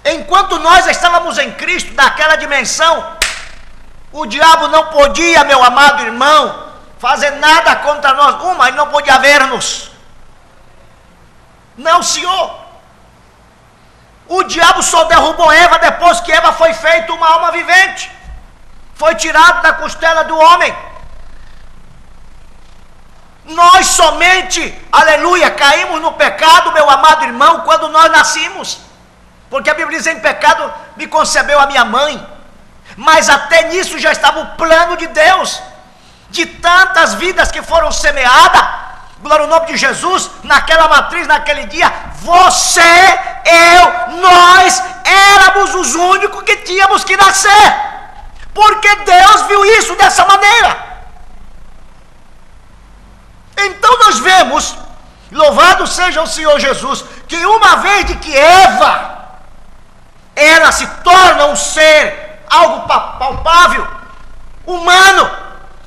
Enquanto nós estávamos em Cristo, naquela dimensão, o diabo não podia, meu amado irmão, fazer nada contra nós. Ele não podia ver-nos. Não, senhor. O diabo só derrubou Eva depois que Eva foi feita uma alma vivente, foi tirado da costela do homem. Nós somente, aleluia, caímos no pecado, meu amado irmão, quando nós nascimos, porque a Bíblia diz: em pecado me concebeu a minha mãe. Mas até nisso já estava o plano de Deus, de tantas vidas que foram semeadas, glória ao nome de Jesus, naquela matriz, naquele dia. Você, eu, nós éramos os únicos que tínhamos que nascer, porque Deus viu isso dessa maneira. Então nós vemos, louvado seja o Senhor Jesus, que uma vez de que Eva, ela se torna um ser, algo palpável, humano,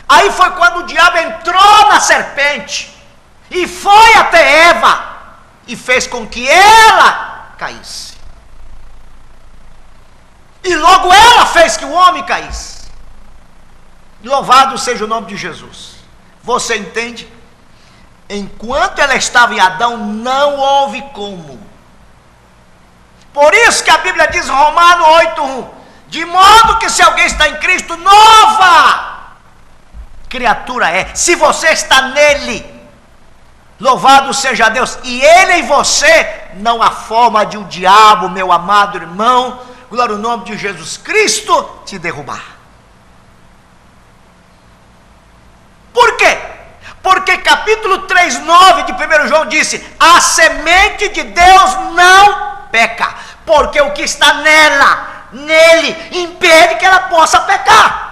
aí foi quando o diabo entrou na serpente, e foi até Eva, e fez com que ela caísse. E logo ela fez que o homem caísse. Louvado seja o nome de Jesus. Você entende? Enquanto ela estava em Adão, não houve como. Por isso que a Bíblia diz, Romanos 8:1, de modo que se alguém está em Cristo, nova criatura é. Se você está nele, louvado seja Deus, e ele em você, não há forma de o diabo, meu amado irmão, glória ao nome de Jesus Cristo, te derrubar. Por quê? Porque capítulo 3:9 de 1 João disse: a semente de Deus não peca, porque o que está nele, impede que ela possa pecar.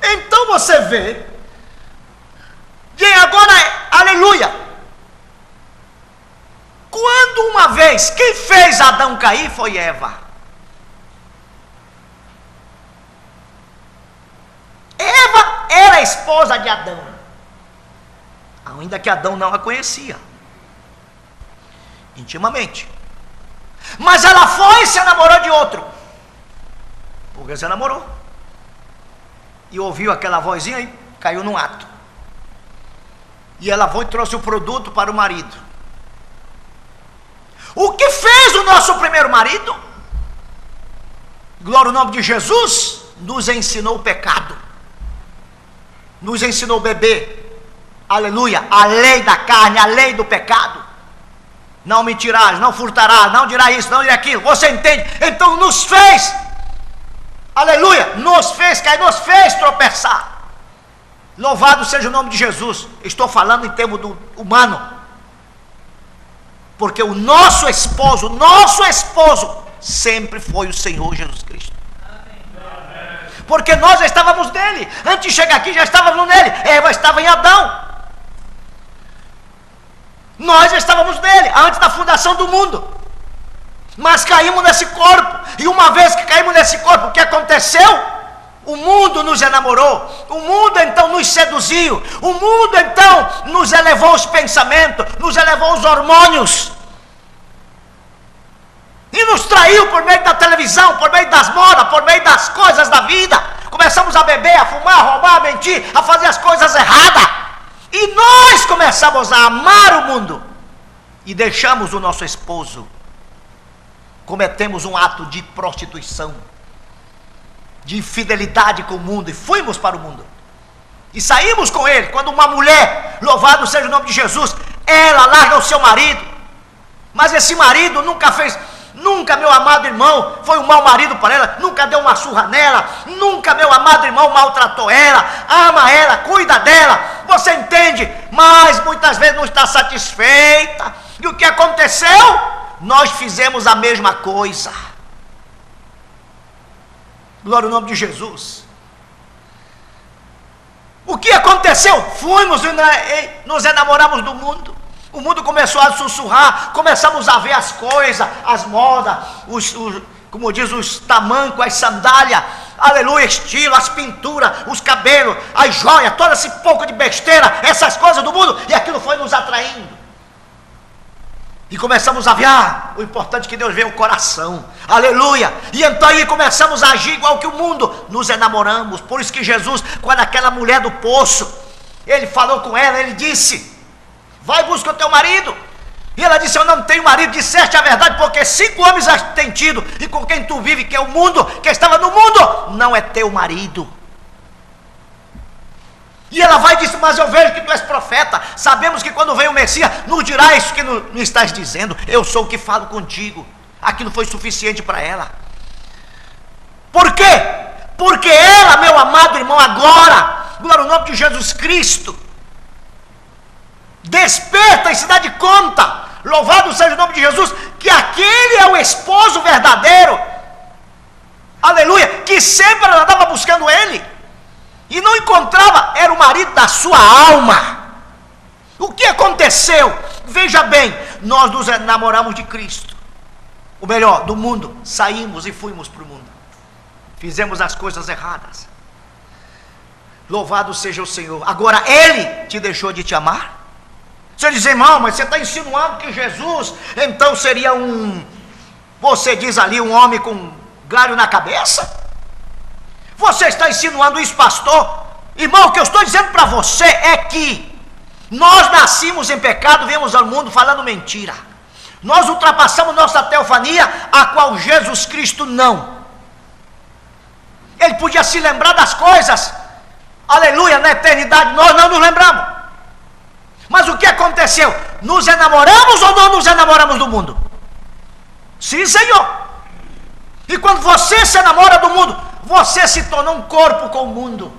Então você vê, e agora, aleluia, quando uma vez, quem fez Adão cair foi Eva. Eva era a esposa de Adão, ainda que Adão não a conhecia. intimamente. Mas ela foi e se namorou de outro. Porque se namorou. E ouviu aquela vozinha e caiu num ato. E ela foi e trouxe o produto para o marido. O que fez o nosso primeiro marido? Glória ao nome de Jesus. Nos ensinou o pecado. Nos ensinou a beber. Aleluia. A lei da carne, a lei do pecado. Não mentirás, não furtarás, não dirás isso, não dirás aquilo. Você entende? Então nos fez. Aleluia. Nos fez cair, nos fez tropeçar. Louvado seja o nome de Jesus. Estou falando em termos do humano. Porque o nosso esposo sempre foi o Senhor Jesus Cristo. Porque nós já estávamos nele. Antes de chegar aqui já estávamos nele. Eva estava em Adão. Nós já estávamos nele antes da fundação do mundo. Mas caímos nesse corpo. E uma vez que caímos nesse corpo, o que aconteceu? O mundo nos enamorou, o mundo então nos seduziu, o mundo então nos elevou os pensamentos, nos elevou os hormônios, e nos traiu por meio da televisão, por meio das modas, por meio das coisas da vida. Começamos a beber, a fumar, a roubar, a mentir, a fazer as coisas erradas, e nós começamos a amar o mundo, e deixamos o nosso esposo, cometemos um ato de prostituição, de infidelidade com o mundo, e fomos para o mundo, e saímos com ele. Quando uma mulher, louvado seja o nome de Jesus, ela larga o seu marido, mas esse marido nunca, meu amado irmão, foi um mau marido para ela, nunca deu uma surra nela, nunca, meu amado irmão, maltratou ela, ama ela, cuida dela, você entende? Mas muitas vezes não está satisfeita, e o que aconteceu? Nós fizemos a mesma coisa. Glória ao nome de Jesus. O que aconteceu? Fomos e nos enamoramos do mundo. O mundo começou a sussurrar. Começamos a ver as coisas, as modas, como diz, os tamancos, as sandálias, aleluia, estilo, as pinturas, os cabelos, as joias, todo esse pouco de besteira, essas coisas do mundo. E aquilo foi nos atraindo. E começamos a ver, o importante é que Deus vê o coração, aleluia, e então aí começamos a agir igual que o mundo, nos enamoramos. Por isso que Jesus, quando aquela mulher do poço, ele falou com ela, ele disse, vai buscar o teu marido, e ela disse, eu não tenho marido. Disseste a verdade, porque 5 homens já tem tido, e com quem tu vive, que é o mundo, que estava no mundo, não é teu marido. E ela vai e diz, mas eu vejo que tu és profeta, sabemos que quando vem o Messias, nos dirá isso que me estás dizendo, eu sou o que falo contigo. Aquilo foi suficiente para ela. Por quê? Porque ela, meu amado irmão, agora, glória ao nome de Jesus Cristo, desperta e se dá de conta, louvado seja o nome de Jesus, que aquele é o esposo verdadeiro, aleluia, que sempre ela andava buscando ele, e não encontrava, era o marido da sua alma. O que aconteceu? Veja bem, nós nos enamoramos de Cristo, ou melhor, do mundo, saímos e fomos para o mundo, fizemos as coisas erradas. Louvado seja o Senhor. Agora Ele te deixou de te amar? Você diz, irmão, mas você está insinuando que Jesus então seria você diz ali, um homem com galho na cabeça? Você está insinuando isso, pastor? Irmão, o que eu estou dizendo para você é que nós nascimos em pecado, viemos ao mundo falando mentira. Nós ultrapassamos nossa teofania, a qual Jesus Cristo não. Ele podia se lembrar das coisas, aleluia, na eternidade, nós não nos lembramos. Mas o que aconteceu? Nos enamoramos ou não nos enamoramos do mundo? Sim, Senhor. E quando você se enamora do mundo, você se tornou um corpo com o mundo.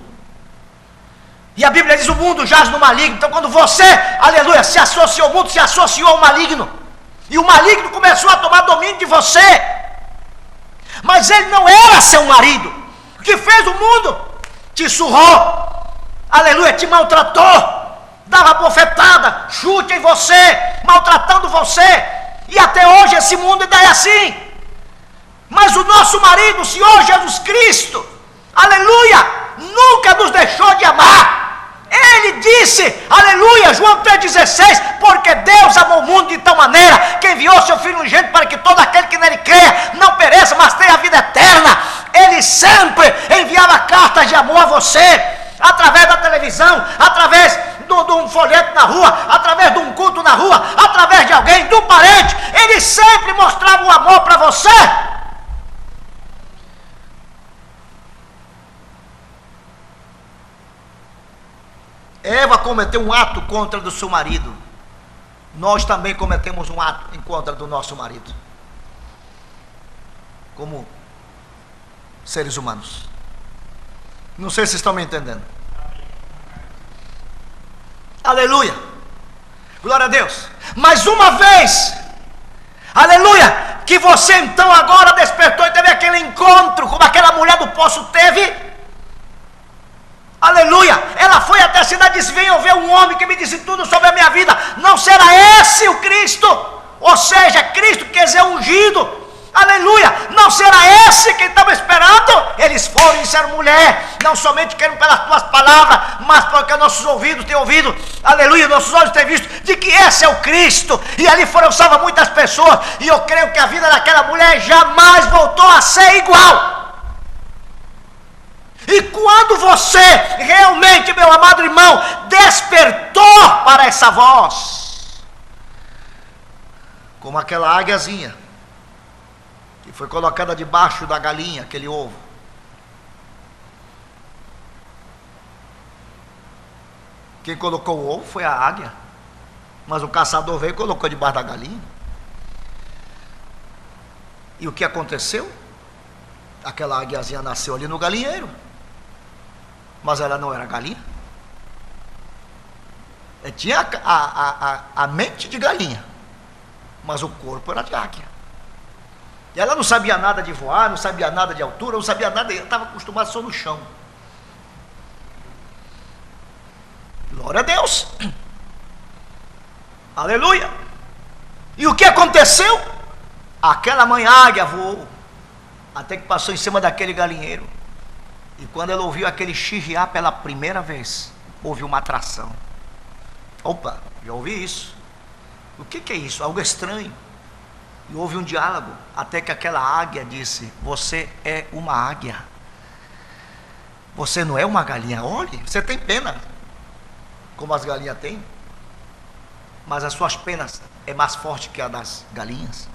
E a Bíblia diz, o mundo jaz no maligno. Então quando você, aleluia, se associou ao mundo, se associou ao maligno, e o maligno começou a tomar domínio de você. Mas ele não era seu marido. O que fez o mundo? Te surrou, aleluia, te maltratou, dava bofetada, chute em você, maltratando você. E até hoje esse mundo ainda é assim. Mas o nosso marido, o Senhor Jesus Cristo, aleluia, nunca nos deixou de amar. Ele disse, aleluia, João 3,16, porque Deus amou o mundo de tal maneira que enviou seu Filho unigênito para que todo aquele que nele creia não pereça, mas tenha a vida eterna. Ele sempre enviava cartas de amor a você, através da televisão, através de um folheto na rua, através de um culto na rua, através de alguém, de um parente. Ele sempre mostrava o amor para você. Eva cometeu um ato contra do seu marido. Nós também cometemos um ato em contra do nosso marido, como seres humanos. Não sei se estão me entendendo. Aleluia, glória a Deus. Mas uma vez, aleluia, que você então agora despertou e teve aquele encontro como aquela mulher do poço teve, aleluia, ela foi até a cidade e disse: venham ver um homem que me disse tudo sobre a minha vida. Não será esse o Cristo? Ou seja, Cristo quer dizer ungido. Aleluia, não será esse que estava esperando? Eles foram e disseram: mulher, não somente querem pelas tuas palavras, mas porque nossos ouvidos têm ouvido, aleluia, nossos olhos têm visto, de que esse é o Cristo. E ali foram salvas muitas pessoas, e eu creio que a vida daquela mulher jamais voltou a ser igual. E quando você realmente, meu amado irmão, despertou para essa voz, como aquela águiazinha que foi colocada debaixo da galinha, aquele ovo, quem colocou o ovo foi a águia, mas o caçador veio e colocou debaixo da galinha. E o que aconteceu? Aquela águiazinha nasceu ali no galinheiro, mas ela não era galinha. Ela tinha a mente de galinha, mas o corpo era de águia. E ela não sabia nada de voar, não sabia nada de altura, não sabia nada, ela estava acostumada só no chão. Glória a Deus. Aleluia. E o que aconteceu? Aquela mãe águia voou até que passou em cima daquele galinheiro. E quando ela ouviu aquele chirriar pela primeira vez, houve uma atração. Opa, já ouvi isso. O que é isso? Algo estranho. E houve um diálogo, até que aquela águia disse: você é uma águia, você não é uma galinha. Olhe, você tem pena, como as galinhas têm, mas as suas penas é mais forte que a das galinhas.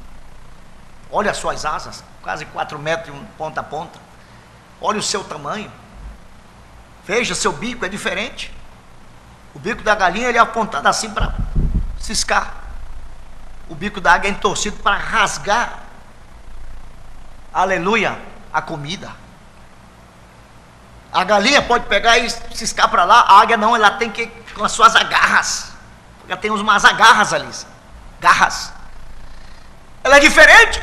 Olha as suas asas, quase 4 metros ponta a ponta. Olha o seu tamanho, veja, seu bico é diferente. O bico da galinha ele é apontado assim para ciscar, o bico da águia é entorcido para rasgar, aleluia, a comida. A galinha pode pegar e ciscar para lá, a águia não, ela tem que ir com as suas agarras, ela tem umas agarras ali, garras, ela é diferente.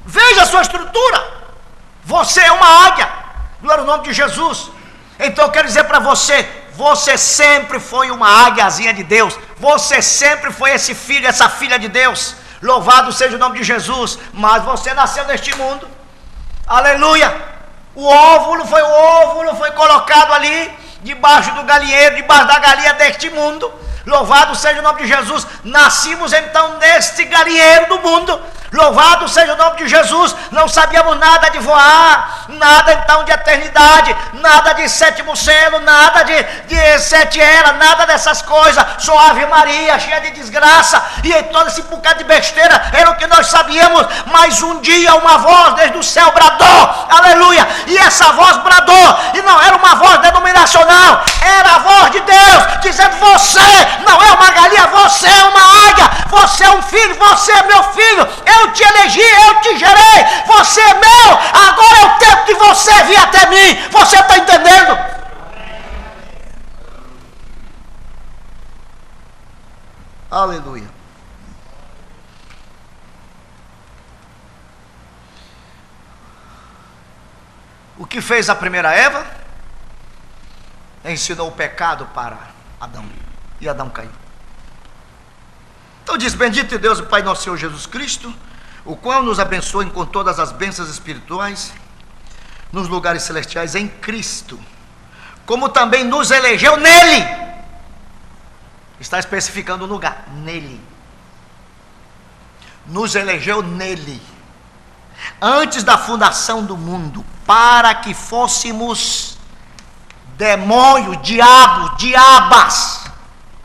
Veja a sua estrutura, você é uma águia, glória ao nome de Jesus. Então eu quero dizer para você, você sempre foi uma águiazinha de Deus, você sempre foi esse filho, essa filha de Deus, louvado seja o nome de Jesus. Mas você nasceu neste mundo, aleluia, o óvulo foi colocado ali, debaixo do galinheiro, debaixo da galinha deste mundo, louvado seja o nome de Jesus. Nascimos então neste galinheiro do mundo, louvado seja o nome de Jesus. Não sabíamos nada de voar, nada então de eternidade, nada de sétimo selo, nada de 7 eras, nada dessas coisas. Só Ave Maria, cheia de desgraça, e em todo esse bocado de besteira, era o que nós sabíamos. Mas um dia uma voz desde o céu bradou, aleluia, e essa voz bradou, e não era uma voz denominacional, era a voz de Deus, dizendo: você não é uma galinha, você é uma águia, você é um filho, você é meu filho, eu te elegi, eu te gerei, você é meu, agora é o tempo de você vir até mim. Você está entendendo? Aleluia. O que fez a primeira Eva? Ensinou o pecado para Adão, e Adão caiu. Então diz: bendito Deus, o Pai nosso Senhor Jesus Cristo, o qual nos abençoa com todas as bênçãos espirituais nos lugares celestiais em Cristo, como também nos elegeu nele Está especificando o lugar, nele. Nos elegeu nele, antes da fundação do mundo, para que fôssemos demônio, diabo, diabas,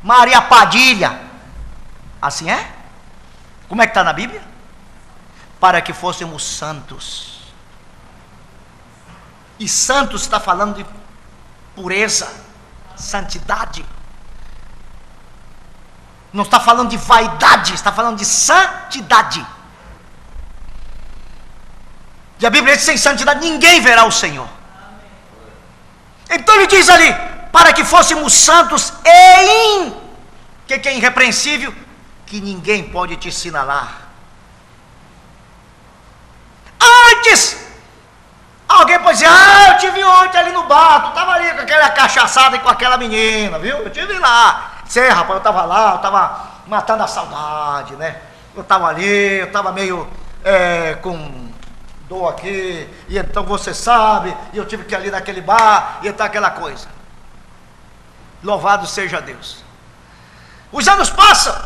Maria Padilha. Assim é? Como é que está na Bíblia? Para que fôssemos santos. E santos está falando de pureza, santidade. Não está falando de vaidade, está falando de santidade. E a Bíblia diz: sem santidade ninguém verá o Senhor. Então ele diz ali: para que fôssemos santos e que é irrepreensível, que ninguém pode te assinalar. Antes, alguém pode dizer: eu te vi ontem ali no bar, tu estava ali com aquela cachaçada e com aquela menina, viu? Eu te vi lá. Sei, rapaz, eu estava lá, eu estava matando a saudade, né? Eu estava ali, eu estava meio com dor aqui, e então você sabe, e eu tive que ir ali naquele bar, e então aquela coisa. Louvado seja Deus. Os anos passam,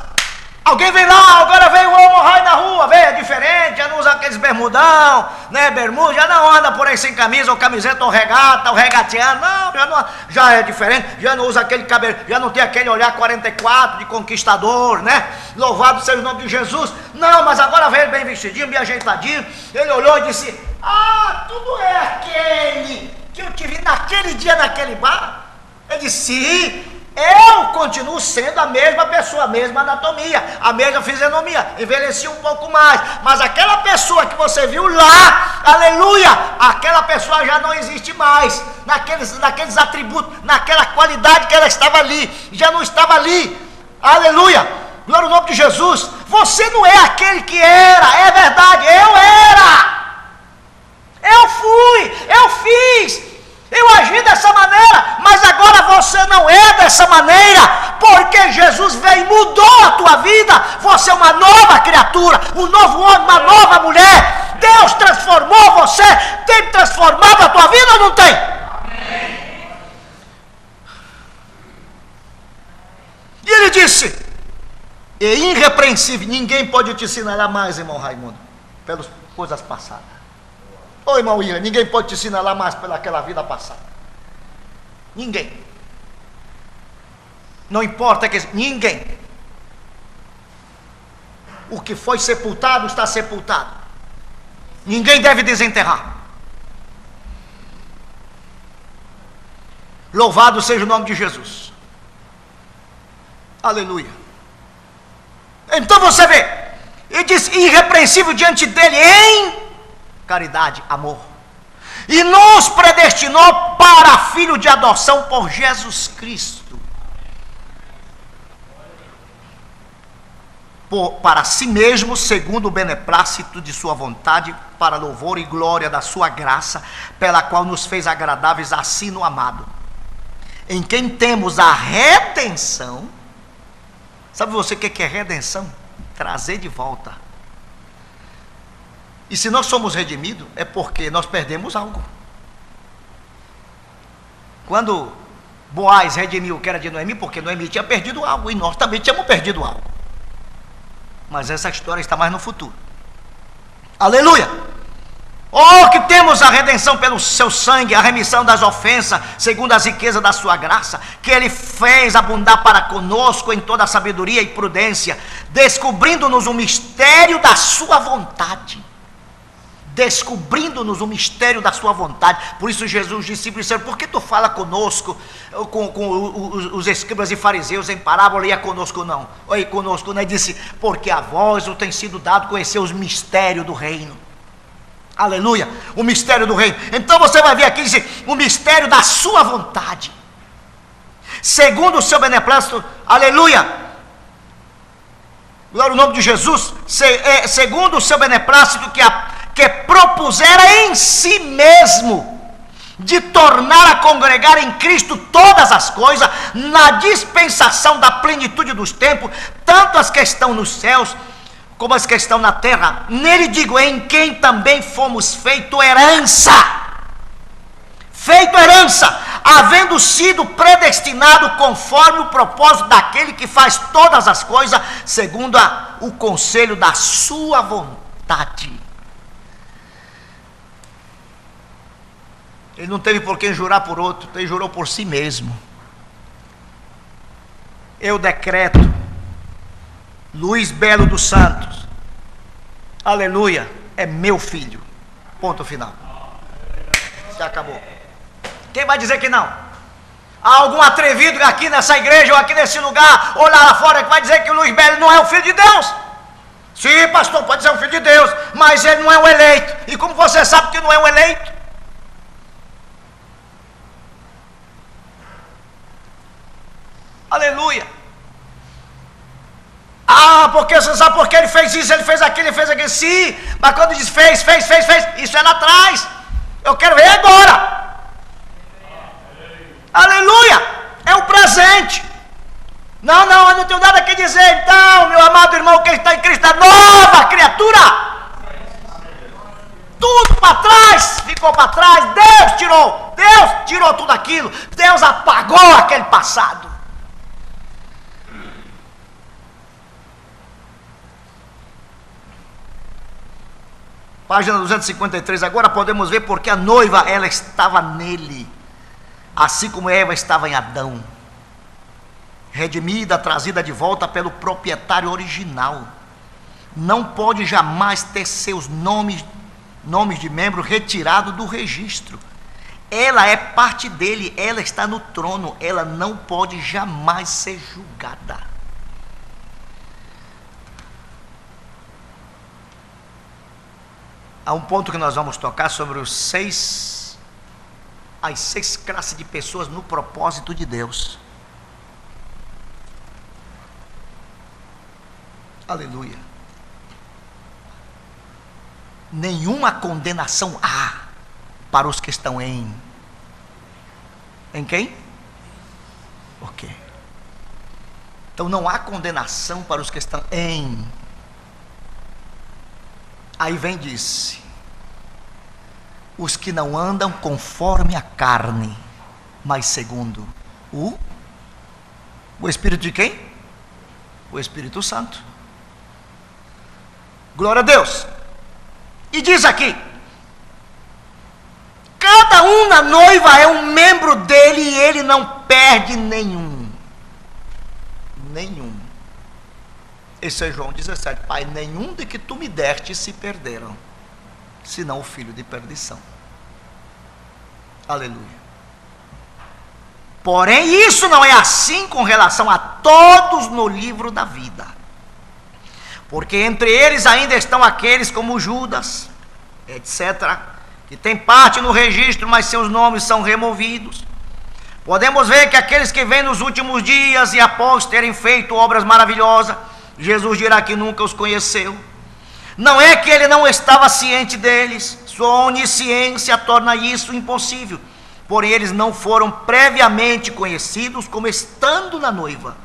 alguém vem lá, agora vem o hemorraio na rua, vem, é diferente, já não usa aqueles bermudão, né, bermuda, já não anda por aí sem camisa, ou camiseta, ou regata, ou regateando, não, já é diferente, já não usa aquele cabelo, já não tem aquele olhar 44 de conquistador, né, louvado seja o nome de Jesus. Não, mas agora veio bem vestidinho, bem ajeitadinho. Ele olhou e disse: tu não é aquele que eu te vi naquele dia, naquele bar? Ele disse: sim, eu continuo sendo a mesma pessoa, a mesma anatomia, a mesma fisionomia, envelheci um pouco mais, mas aquela pessoa que você viu lá, aleluia, aquela pessoa já não existe mais, naqueles atributos, naquela qualidade que ela estava ali, já não estava ali, aleluia, glória ao nome de Jesus. Você não é aquele que era, é verdade, eu era, eu fui, eu fiz, eu agi dessa maneira, mas agora você não é dessa maneira, porque Jesus veio e mudou a tua vida. Você é uma nova criatura, um novo homem, uma nova mulher. Deus transformou você, tem transformado a tua vida ou não tem? Amém. E ele disse: é irrepreensível, ninguém pode te assinalar mais, irmão Raimundo, pelas coisas passadas. Ô irmão Ian, ninguém pode te assinalar mais pelaquela vida passada. Ninguém. Não importa que ninguém. O que foi sepultado está sepultado. Ninguém deve desenterrar. Louvado seja o nome de Jesus. Aleluia. Então você vê, ele diz: irrepreensível diante dele em caridade, amor, e nos predestinou para filho de adoção por Jesus Cristo, para si mesmo, segundo o beneplácito de sua vontade, para louvor e glória da sua graça, pela qual nos fez agradáveis assim no amado, em quem temos a redenção. Sabe você o que é redenção? Trazer de volta. E se nós somos redimidos, é porque nós perdemos algo. Quando Boaz redimiu o que era de Noemi, porque Noemi tinha perdido algo, e nós também tínhamos perdido algo. Mas essa história está mais no futuro. Aleluia! Oh, que temos a redenção pelo seu sangue, a remissão das ofensas, segundo as riquezas da sua graça, que ele fez abundar para conosco em toda a sabedoria e prudência, descobrindo-nos o mistério da sua vontade. Descobrindo-nos o mistério da sua vontade. Por isso Jesus disse: por que tu fala conosco, com os escribas e fariseus em parábola, e é conosco não? Oi, conosco não. Ele disse: porque a vós o tem sido dado conhecer os mistérios do reino. Aleluia, o mistério do reino. Então você vai ver aqui, diz: o mistério da sua vontade, segundo o seu beneplácito, aleluia, glória ao nome de Jesus, segundo o seu beneplácito que propusera em si mesmo, de tornar a congregar em Cristo todas as coisas, na dispensação da plenitude dos tempos, tanto as que estão nos céus, como as que estão na terra. Nele digo, em quem também fomos feito herança, havendo sido predestinado conforme o propósito daquele que faz todas as coisas, segundo o conselho da sua vontade. Ele não teve por quem jurar por outro, ele jurou por si mesmo. Eu decreto, Luiz Belo dos Santos, aleluia, é meu filho. Ponto final. Já acabou. Quem vai dizer que não? Há algum atrevido aqui nessa igreja ou aqui nesse lugar, ou lá fora, que vai dizer que o Luiz Belo não é o filho de Deus? Sim, pastor, pode ser o filho de Deus, mas ele não é o eleito. E como você sabe que não é o eleito? Aleluia. Ah, porque você sabe por que ele fez isso, ele fez aquilo, ele fez aquilo. Sim, mas quando diz fez, isso é lá atrás. Eu quero ver agora. Aleluia. É o presente. Não, eu não tenho nada a dizer. Então, meu amado irmão, quem está em Cristo é nova criatura. Tudo para trás, ficou para trás. Deus tirou tudo aquilo. Deus apagou aquele passado. Página 253, agora podemos ver porque a noiva, ela estava nele, assim como Eva estava em Adão, redimida, trazida de volta pelo proprietário original. Não pode jamais ter seus nomes de membro retirados do registro. Ela é parte dele, ela está no trono, ela não pode jamais ser julgada. Há um ponto que nós vamos tocar sobre as 6 classes de pessoas no propósito de Deus. Aleluia. Nenhuma condenação há para os que estão em quem? Ok. Então não há condenação para os que estão em. Aí vem, disse, os que não andam conforme a carne, mas segundo o Espírito de quem? O Espírito Santo. Glória a Deus. E diz aqui, cada um na noiva é um membro dele e ele não perde nenhum. Esse é João 17, Pai, nenhum de que tu me deste se perderam, senão o filho de perdição. Aleluia. Porém, isso não é assim com relação a todos no livro da vida, porque entre eles ainda estão aqueles como Judas, etc., que tem parte no registro, mas seus nomes são removidos. Podemos ver que aqueles que vêm nos últimos dias e após terem feito obras maravilhosas, Jesus dirá que nunca os conheceu. Não é que ele não estava ciente deles, sua onisciência torna isso impossível, porém eles não foram previamente conhecidos como estando na noiva,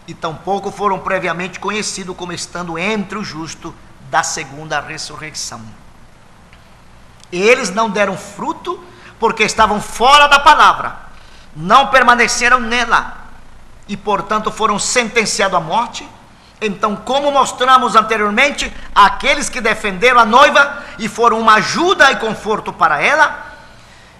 e tampouco foram previamente conhecidos como estando entre os justos da segunda ressurreição. Eles não deram fruto porque estavam fora da palavra, não permaneceram nela, e portanto foram sentenciados à morte. Então, como mostramos anteriormente, aqueles que defenderam a noiva e foram uma ajuda e conforto para ela,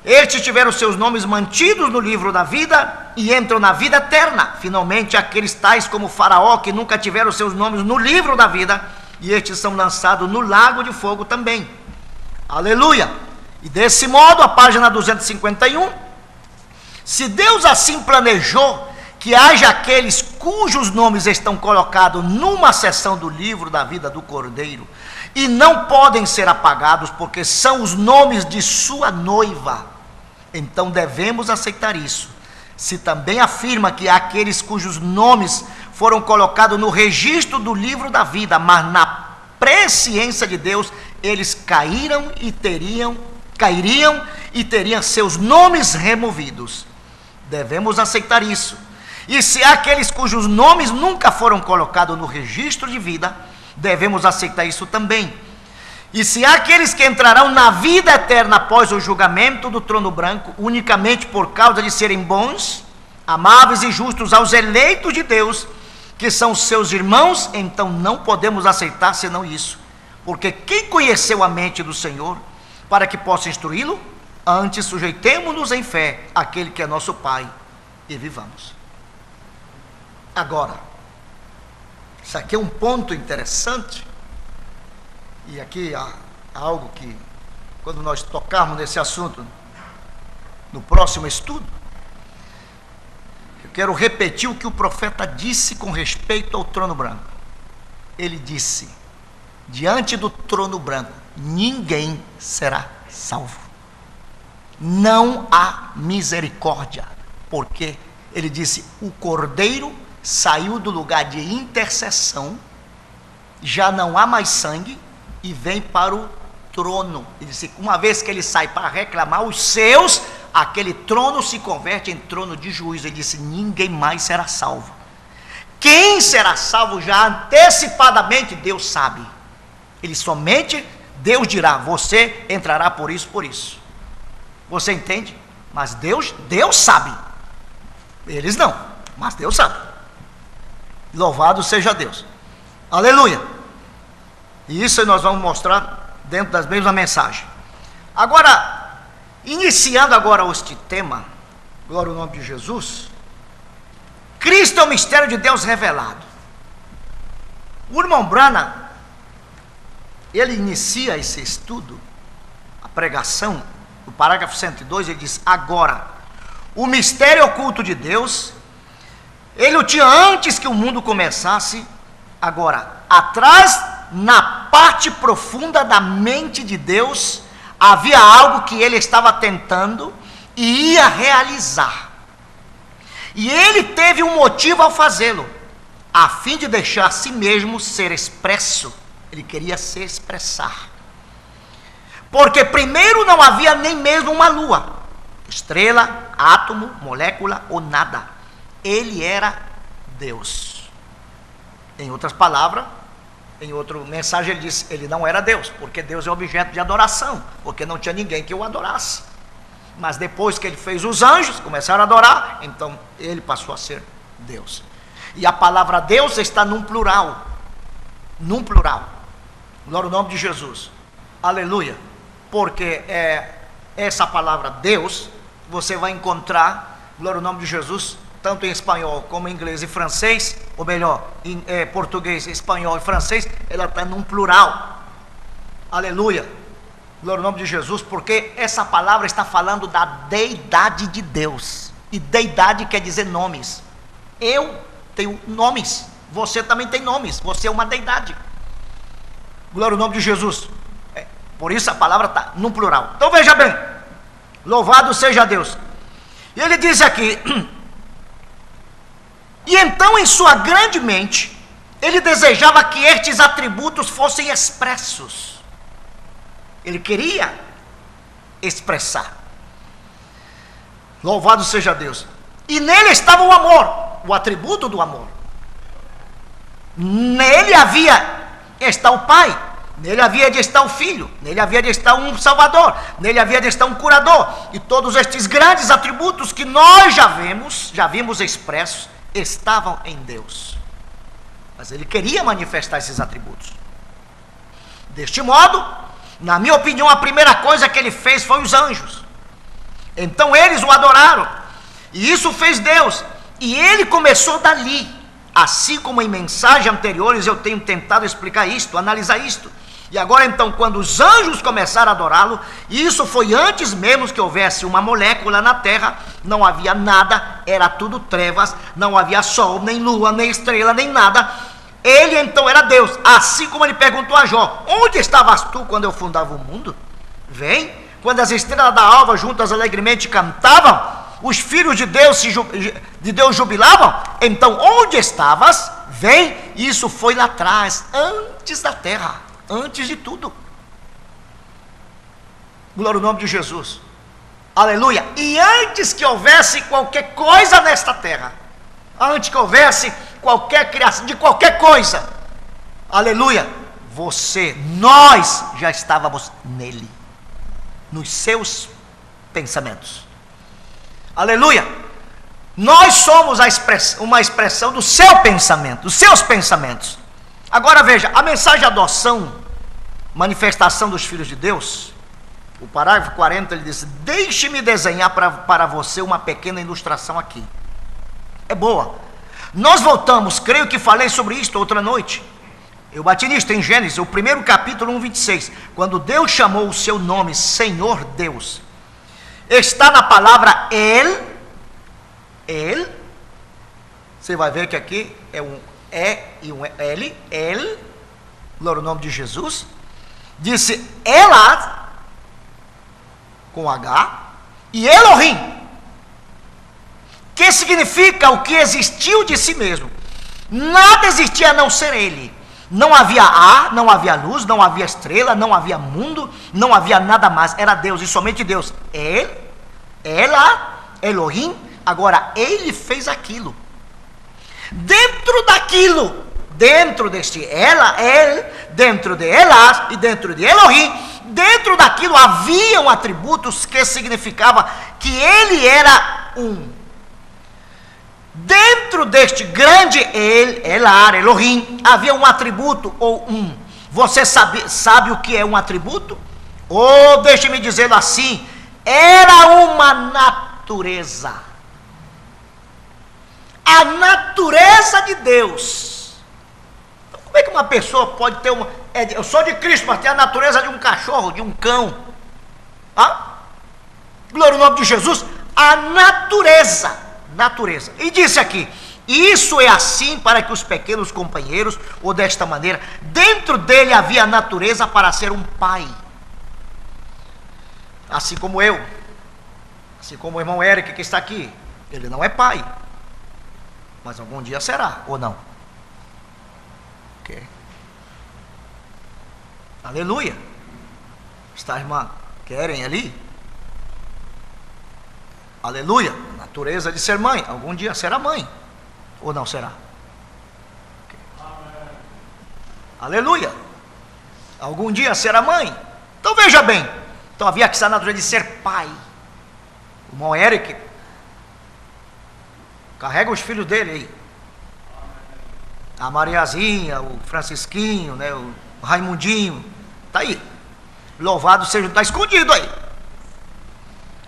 estes tiveram seus nomes mantidos no livro da vida e entram na vida eterna. Finalmente, aqueles tais como Faraó, que nunca tiveram seus nomes no livro da vida, e estes são lançados no lago de fogo também. Aleluia! E desse modo, a página 251, se Deus assim planejou que haja aqueles cujos nomes estão colocados numa seção do livro da vida do Cordeiro, e não podem ser apagados, porque são os nomes de sua noiva, então devemos aceitar isso. Se também afirma que há aqueles cujos nomes foram colocados no registro do livro da vida, mas na presciência de Deus, eles cairiam e teriam seus nomes removidos, devemos aceitar isso. E se há aqueles cujos nomes nunca foram colocados no registro de vida, devemos aceitar isso também. E se há aqueles que entrarão na vida eterna após o julgamento do trono branco, unicamente por causa de serem bons, amáveis e justos aos eleitos de Deus, que são seus irmãos, então não podemos aceitar senão isso. Porque quem conheceu a mente do Senhor, para que possa instruí-lo? Antes sujeitemo-nos em fé àquele que é nosso Pai, e vivamos. Agora, isso aqui é um ponto interessante, e aqui há algo que, quando nós tocarmos nesse assunto, no próximo estudo, eu quero repetir o que o profeta disse com respeito ao trono branco. Ele disse: diante do trono branco, ninguém será salvo. Não há misericórdia, porque ele disse: o cordeiro saiu do lugar de intercessão, já não há mais sangue, e vem para o trono. Ele disse: uma vez que ele sai para reclamar os seus, aquele trono se converte em trono de juízo. Ele disse: ninguém mais será salvo. Quem será salvo já antecipadamente Deus sabe. Ele somente, Deus dirá: você entrará por isso, por isso. Você entende? Mas Deus sabe. Eles não, mas Deus sabe. Louvado seja Deus. Aleluia. E isso nós vamos mostrar dentro das mesmas mensagens. Agora, iniciando agora este tema, glória ao nome de Jesus. Cristo é o mistério de Deus revelado. O irmão Branham, ele inicia esse estudo, a pregação, no parágrafo 102, ele diz: agora, o mistério oculto de Deus, ele o tinha antes que o mundo começasse. Agora, atrás, na parte profunda da mente de Deus, havia algo que ele estava tentando e ia realizar. E ele teve um motivo ao fazê-lo, a fim de deixar a si mesmo ser expresso. Ele queria se expressar. Porque primeiro não havia nem mesmo uma lua, estrela, átomo, molécula ou nada. Ele era Deus. Em outras palavras, em outra mensagem ele disse: ele não era Deus, porque Deus é objeto de adoração, porque não tinha ninguém que o adorasse. Mas depois que ele fez os anjos, começaram a adorar, então ele passou a ser Deus. E a palavra Deus está num plural. Num plural. Glória ao nome de Jesus. Aleluia. Porque essa palavra Deus, você vai encontrar, glória ao nome de Jesus, tanto em espanhol como em inglês e francês, ou melhor, em português, espanhol e francês, ela está num plural. Aleluia. Glória ao nome de Jesus, porque essa palavra está falando da deidade de Deus. E deidade quer dizer nomes. Eu tenho nomes, você também tem nomes, você é uma deidade. Glória ao nome de Jesus. Por isso a palavra está no plural. Então veja bem, louvado seja Deus. E ele diz aqui: e então em sua grande mente, ele desejava que estes atributos fossem expressos. Ele queria expressar. Louvado seja Deus. E nele estava o amor, o atributo do amor. Nele está o Pai, nele havia de estar o Filho, nele havia de estar um Salvador, nele havia de estar um curador. E todos estes grandes atributos que nós já vimos expressos, estavam em Deus. Mas ele queria manifestar esses atributos. Deste modo, na minha opinião, a primeira coisa que ele fez foi os anjos. Então eles o adoraram, e isso fez Deus, e ele começou dali. Assim como em mensagens anteriores eu tenho tentado explicar isto, analisar isto. E agora então, quando os anjos começaram a adorá-lo, isso foi antes mesmo que houvesse uma molécula na terra, não havia nada, era tudo trevas, não havia sol, nem lua, nem estrela, nem nada. Ele então era Deus, assim como ele perguntou a Jó: onde estavas tu quando eu fundava o mundo? Vem, quando as estrelas da alva juntas alegremente cantavam, os filhos de Deus jubilavam, então onde estavas? Vem, isso foi lá atrás, antes da terra, antes de tudo. Glória ao nome de Jesus. Aleluia. E antes que houvesse qualquer coisa nesta terra, antes que houvesse qualquer criação de qualquer coisa, aleluia, nós já estávamos nele, nos seus pensamentos. Aleluia! Nós somos uma expressão do seu pensamento, dos seus pensamentos. Agora veja, a mensagem de adoção, manifestação dos filhos de Deus, o parágrafo 40, ele diz: deixe-me desenhar para você uma pequena ilustração aqui. É boa. Nós voltamos, creio que falei sobre isto outra noite. Eu bati nisto em Gênesis, o primeiro capítulo 1:26. Quando Deus chamou o seu nome Senhor Deus, está na palavra El. Você vai ver que aqui é um E e um L. El, glória ao nome de Jesus. Disse Elad, com H, e Elohim, que significa o que existiu de si mesmo. Nada existia a não ser ele. Não havia ar, não havia luz, não havia estrela, não havia mundo, não havia nada mais. Era Deus e somente Deus. Ela, Elohim. Agora ele fez aquilo. Dentro daquilo, dentro deste ela, dentro de Elá e dentro de Elohim, dentro daquilo haviam atributos que significava que ele era um. Dentro deste grande Elá, Elohim, havia um atributo ou um. Você sabe o que é um atributo? Ou deixe-me dizê-lo assim, era uma natureza. A natureza de Deus. Como é que uma pessoa pode ter uma... eu sou de Cristo, mas tem a natureza de um cachorro, de um cão. Glória ao nome de Jesus. A natureza. E disse aqui: isso é assim para que os pequenos companheiros, ou desta maneira, dentro dele havia a natureza para ser um pai. Assim como eu, assim como o irmão Eric que está aqui, ele não é pai, mas algum dia será, ou não? Ok. Aleluia. Está a irmã Keren ali? Aleluia. Natureza de ser mãe, algum dia será mãe, ou não será? Okay. Aleluia. Algum dia será mãe. Então veja bem, então havia que essa natureza de ser pai. O irmão Eric carrega os filhos dele aí. A Mariazinha, o Francisquinho, né, o Raimundinho, está aí. Louvado seja, está escondido aí.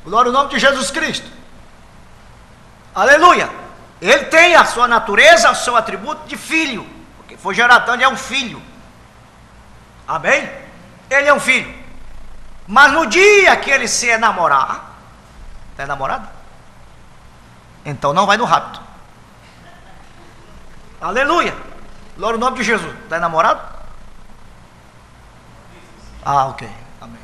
Glória ao nome de Jesus Cristo. Aleluia. Ele tem a sua natureza, o seu atributo de filho, porque foi gerado, ele é um filho. Amém? Ele é um filho. Mas no dia que ele se enamorar, é namorado? Então não vai no rapto. Aleluia. Glória ao nome de Jesus. Está namorado? Ok. Amém.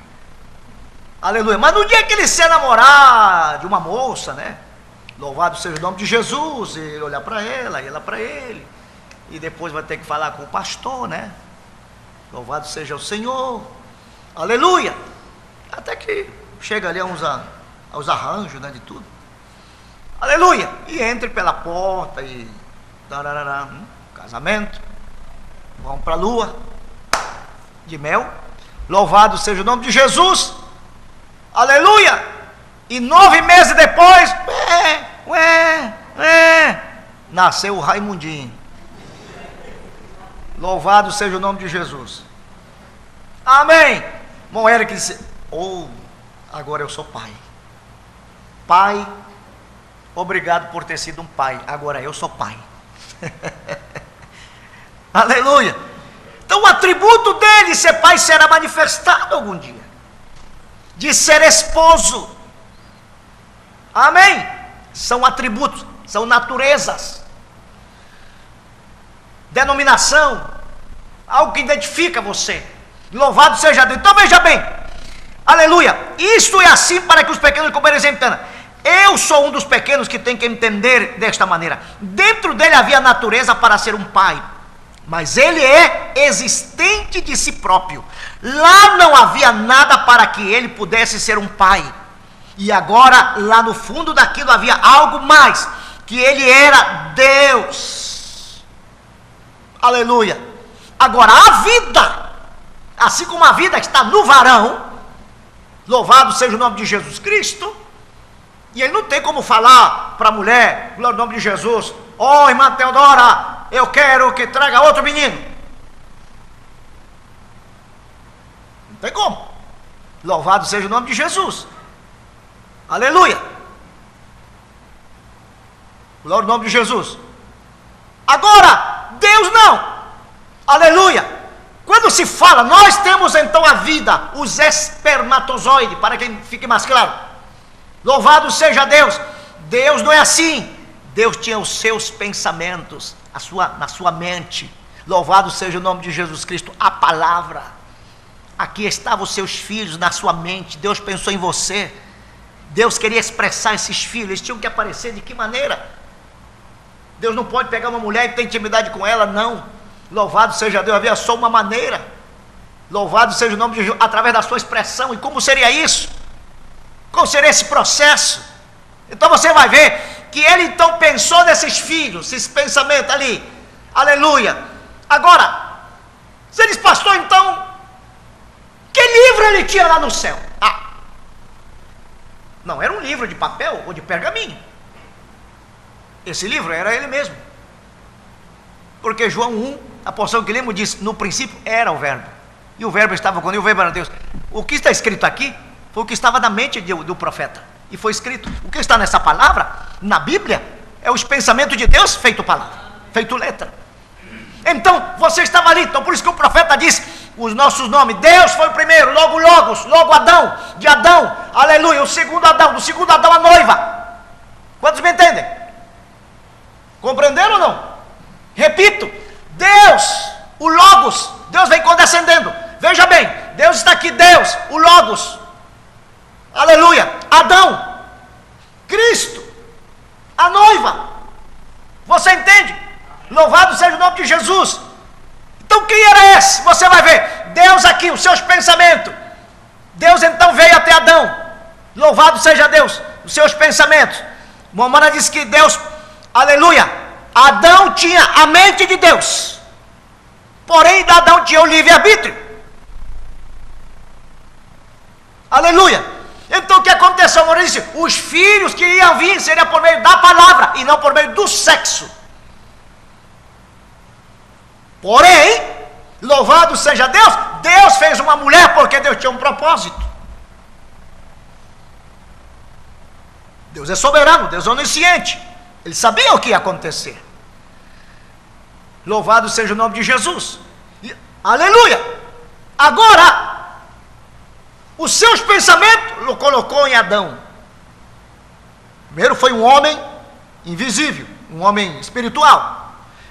Aleluia. Mas no dia que ele se enamorar de uma moça, né? Louvado seja o nome de Jesus. E ele olhar para ela, e ela para ele. E depois vai ter que falar com o pastor, né? Louvado seja o Senhor. Aleluia. Até que chega ali aos arranjos, né? De tudo. Aleluia. E entre pela porta e... casamento. Vão para a lua de mel. Louvado seja o nome de Jesus. Aleluia. E 9 meses depois, nasceu o Raimundinho. Louvado seja o nome de Jesus. Amém. Bom, Eric disse: agora eu sou pai. Pai, obrigado por ter sido um pai. Agora eu sou pai. Aleluia. Então o atributo dele, ser pai, será manifestado algum dia. De ser esposo. Amém. São atributos, são naturezas, denominação, algo que identifica você. Louvado seja Deus. Então veja bem, aleluia. Isto é assim para que os pequenos companheiros entendam. Eu sou um dos pequenos que tem que entender desta maneira. Dentro dele havia a natureza para ser um pai, mas ele é existente de si próprio. Lá não havia nada para que ele pudesse ser um pai. E agora, lá no fundo daquilo havia algo mais, que ele era Deus. Aleluia. Agora, a vida assim como a vida está no varão, louvado seja o nome de Jesus Cristo, e ele não tem como falar para a mulher, glória ao nome de Jesus, ó irmã Teodora, eu quero que traga outro menino. Não tem como. Louvado seja o nome de Jesus. Aleluia. Glória ao nome de Jesus. Agora, Deus não. Aleluia. Quando se fala, nós temos então a vida, os espermatozoides, para que fique mais claro. Louvado seja Deus. Deus não é assim. Deus tinha os seus pensamentos na sua mente. Louvado seja o nome de Jesus Cristo. A palavra. Aqui estavam os seus filhos na sua mente. Deus pensou em você. Deus queria expressar esses filhos. Eles tinham que aparecer de que maneira? Deus não pode pegar uma mulher e ter intimidade com ela, não. Louvado seja Deus, havia só uma maneira. Louvado seja o nome de Jesus, através da sua expressão. E como seria isso? Como seria esse processo? Então você vai ver que ele então pensou nesses filhos, esse pensamento ali. Aleluia. Agora, você diz, pastor, então, que livro ele tinha lá no céu? Não era um livro de papel ou de pergaminho. Esse livro era ele mesmo. Porque João 1, a porção que lemos diz, no princípio era o verbo. E o verbo estava com Deus, e o verbo era Deus. O que está escrito aqui foi o que estava na mente do profeta. E foi escrito. O que está nessa palavra, na Bíblia, é os pensamentos de Deus feito palavra, feito letra. Então, você estava ali. Então, por isso que o profeta diz os nossos nomes. Deus foi o primeiro, logo Logos, logo Adão, de Adão, aleluia, o segundo Adão, do segundo Adão a noiva. Quantos me entendem? Compreenderam ou não? Repito, Deus, o Logos, Deus vem condescendendo. Veja bem, Deus está aqui, Deus, o Logos, aleluia, Adão, Cristo, a noiva. Você entende? Louvado seja o nome de Jesus. Então quem era esse? Você vai ver, Deus aqui, os seus pensamentos. Deus então veio até Adão. Louvado seja Deus, os seus pensamentos. Romana diz que Deus, aleluia, Adão tinha a mente de Deus, porém Adão tinha o livre-arbítrio. Aleluia. Então o que aconteceu? Romana disse, os filhos que iam vir seriam por meio da palavra e não por meio do sexo. Porém, louvado seja Deus, Deus fez uma mulher porque Deus tinha um propósito. Deus é soberano, Deus é onisciente. Ele sabia o que ia acontecer. Louvado seja o nome de Jesus. Aleluia. Agora, os seus pensamentos o colocou em Adão. Primeiro foi um homem invisível, um homem espiritual.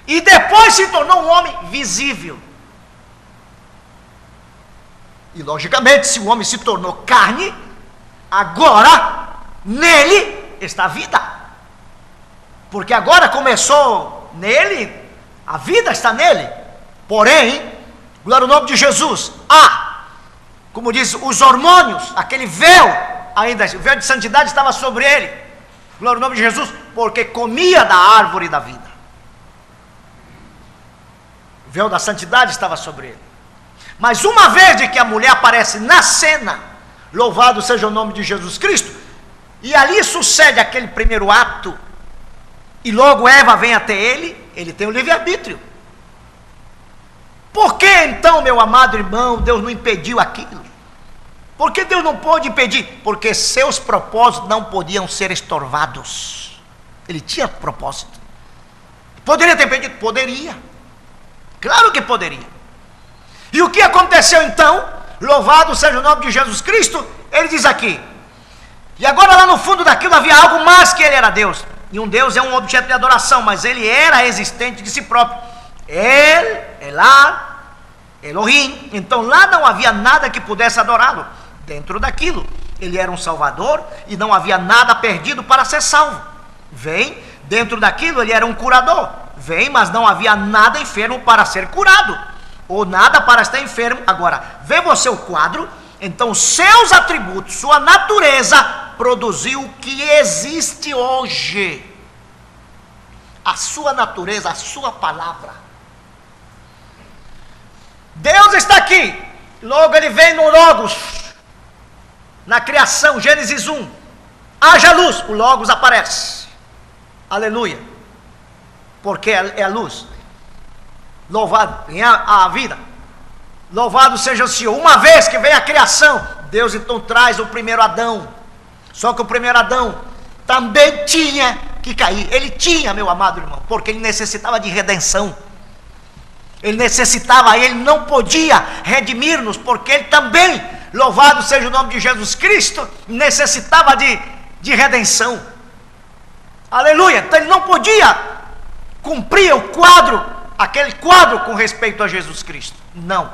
E depois se tornou um homem visível. E logicamente, se o homem se tornou carne, agora nele está a vida. Porque agora começou nele, a vida está nele. Porém, glória ao nome de Jesus, como diz, os hormônios, aquele véu, ainda, o véu de santidade estava sobre ele. Glória ao nome de Jesus, porque comia da árvore da vida. O véu da santidade estava sobre ele. Mas uma vez de que a mulher aparece na cena, louvado seja o nome de Jesus Cristo, e ali sucede aquele primeiro ato, e logo Eva vem até ele tem o livre-arbítrio. Por que então, meu amado irmão, Deus não impediu aquilo? Por que Deus não pôde impedir? Porque seus propósitos não podiam ser estorvados. Ele tinha propósito. Poderia ter impedido? Poderia. Claro que poderia. E o que aconteceu então? Louvado seja o nome de Jesus Cristo. Ele diz aqui, e agora lá no fundo daquilo havia algo mais que ele era Deus. E um Deus é um objeto de adoração, mas ele era existente de si próprio. Elá, Elohim. Então lá não havia nada que pudesse adorá-lo. Dentro daquilo, ele era um salvador e não havia nada perdido para ser salvo. Dentro daquilo ele era um curador. Mas não havia nada enfermo para ser curado, ou nada para estar enfermo. Agora, vê você o quadro. Então seus atributos, sua natureza produziu o que existe hoje. A sua natureza, a sua palavra. Deus está aqui, Logo ele vem no Logos, na criação, Gênesis 1. Haja luz, o Logos aparece. Aleluia. Porque é a luz. Louvado, vem a vida. Louvado seja o Senhor. Uma vez que vem a criação, Deus então traz o primeiro Adão. Só que o primeiro Adão também tinha que cair. Ele tinha, meu amado irmão, porque ele necessitava de redenção. Ele necessitava, ele não podia redimir-nos, porque ele também, louvado seja o nome de Jesus Cristo, necessitava de redenção. Aleluia. Então ele não podia cumprir o quadro, aquele quadro com respeito a Jesus Cristo. Não.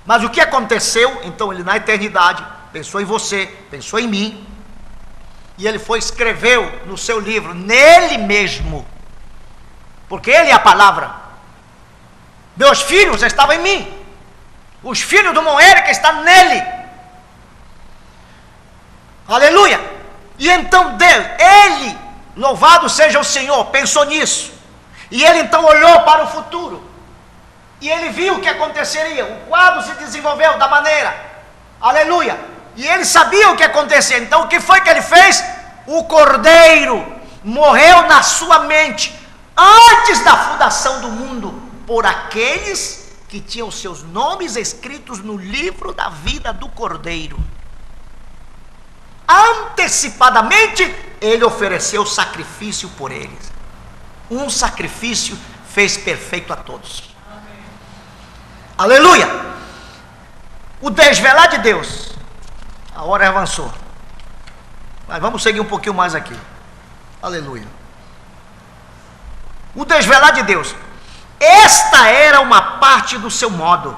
Mas o que aconteceu? Então ele na eternidade pensou em você, pensou em mim, e ele escreveu no seu livro, nele mesmo, porque ele é a palavra. Meus filhos estavam em mim, os filhos do Moera que estão nele. Aleluia. E então Deus, ele, louvado seja o Senhor, pensou nisso, e ele então olhou para o futuro, e ele viu o que aconteceria. O quadro se desenvolveu da maneira, aleluia, e ele sabia o que acontecia. Então o que foi que ele fez? O Cordeiro morreu na sua mente, antes da fundação do mundo, por aqueles que tinham seus nomes escritos no livro da vida do Cordeiro. Antecipadamente ele ofereceu sacrifício por eles. Um sacrifício fez perfeito a todos. Aleluia. O desvelar de Deus. A hora avançou, mas vamos seguir um pouquinho mais aqui. Aleluia. O desvelar de Deus. Esta era uma parte do seu modo.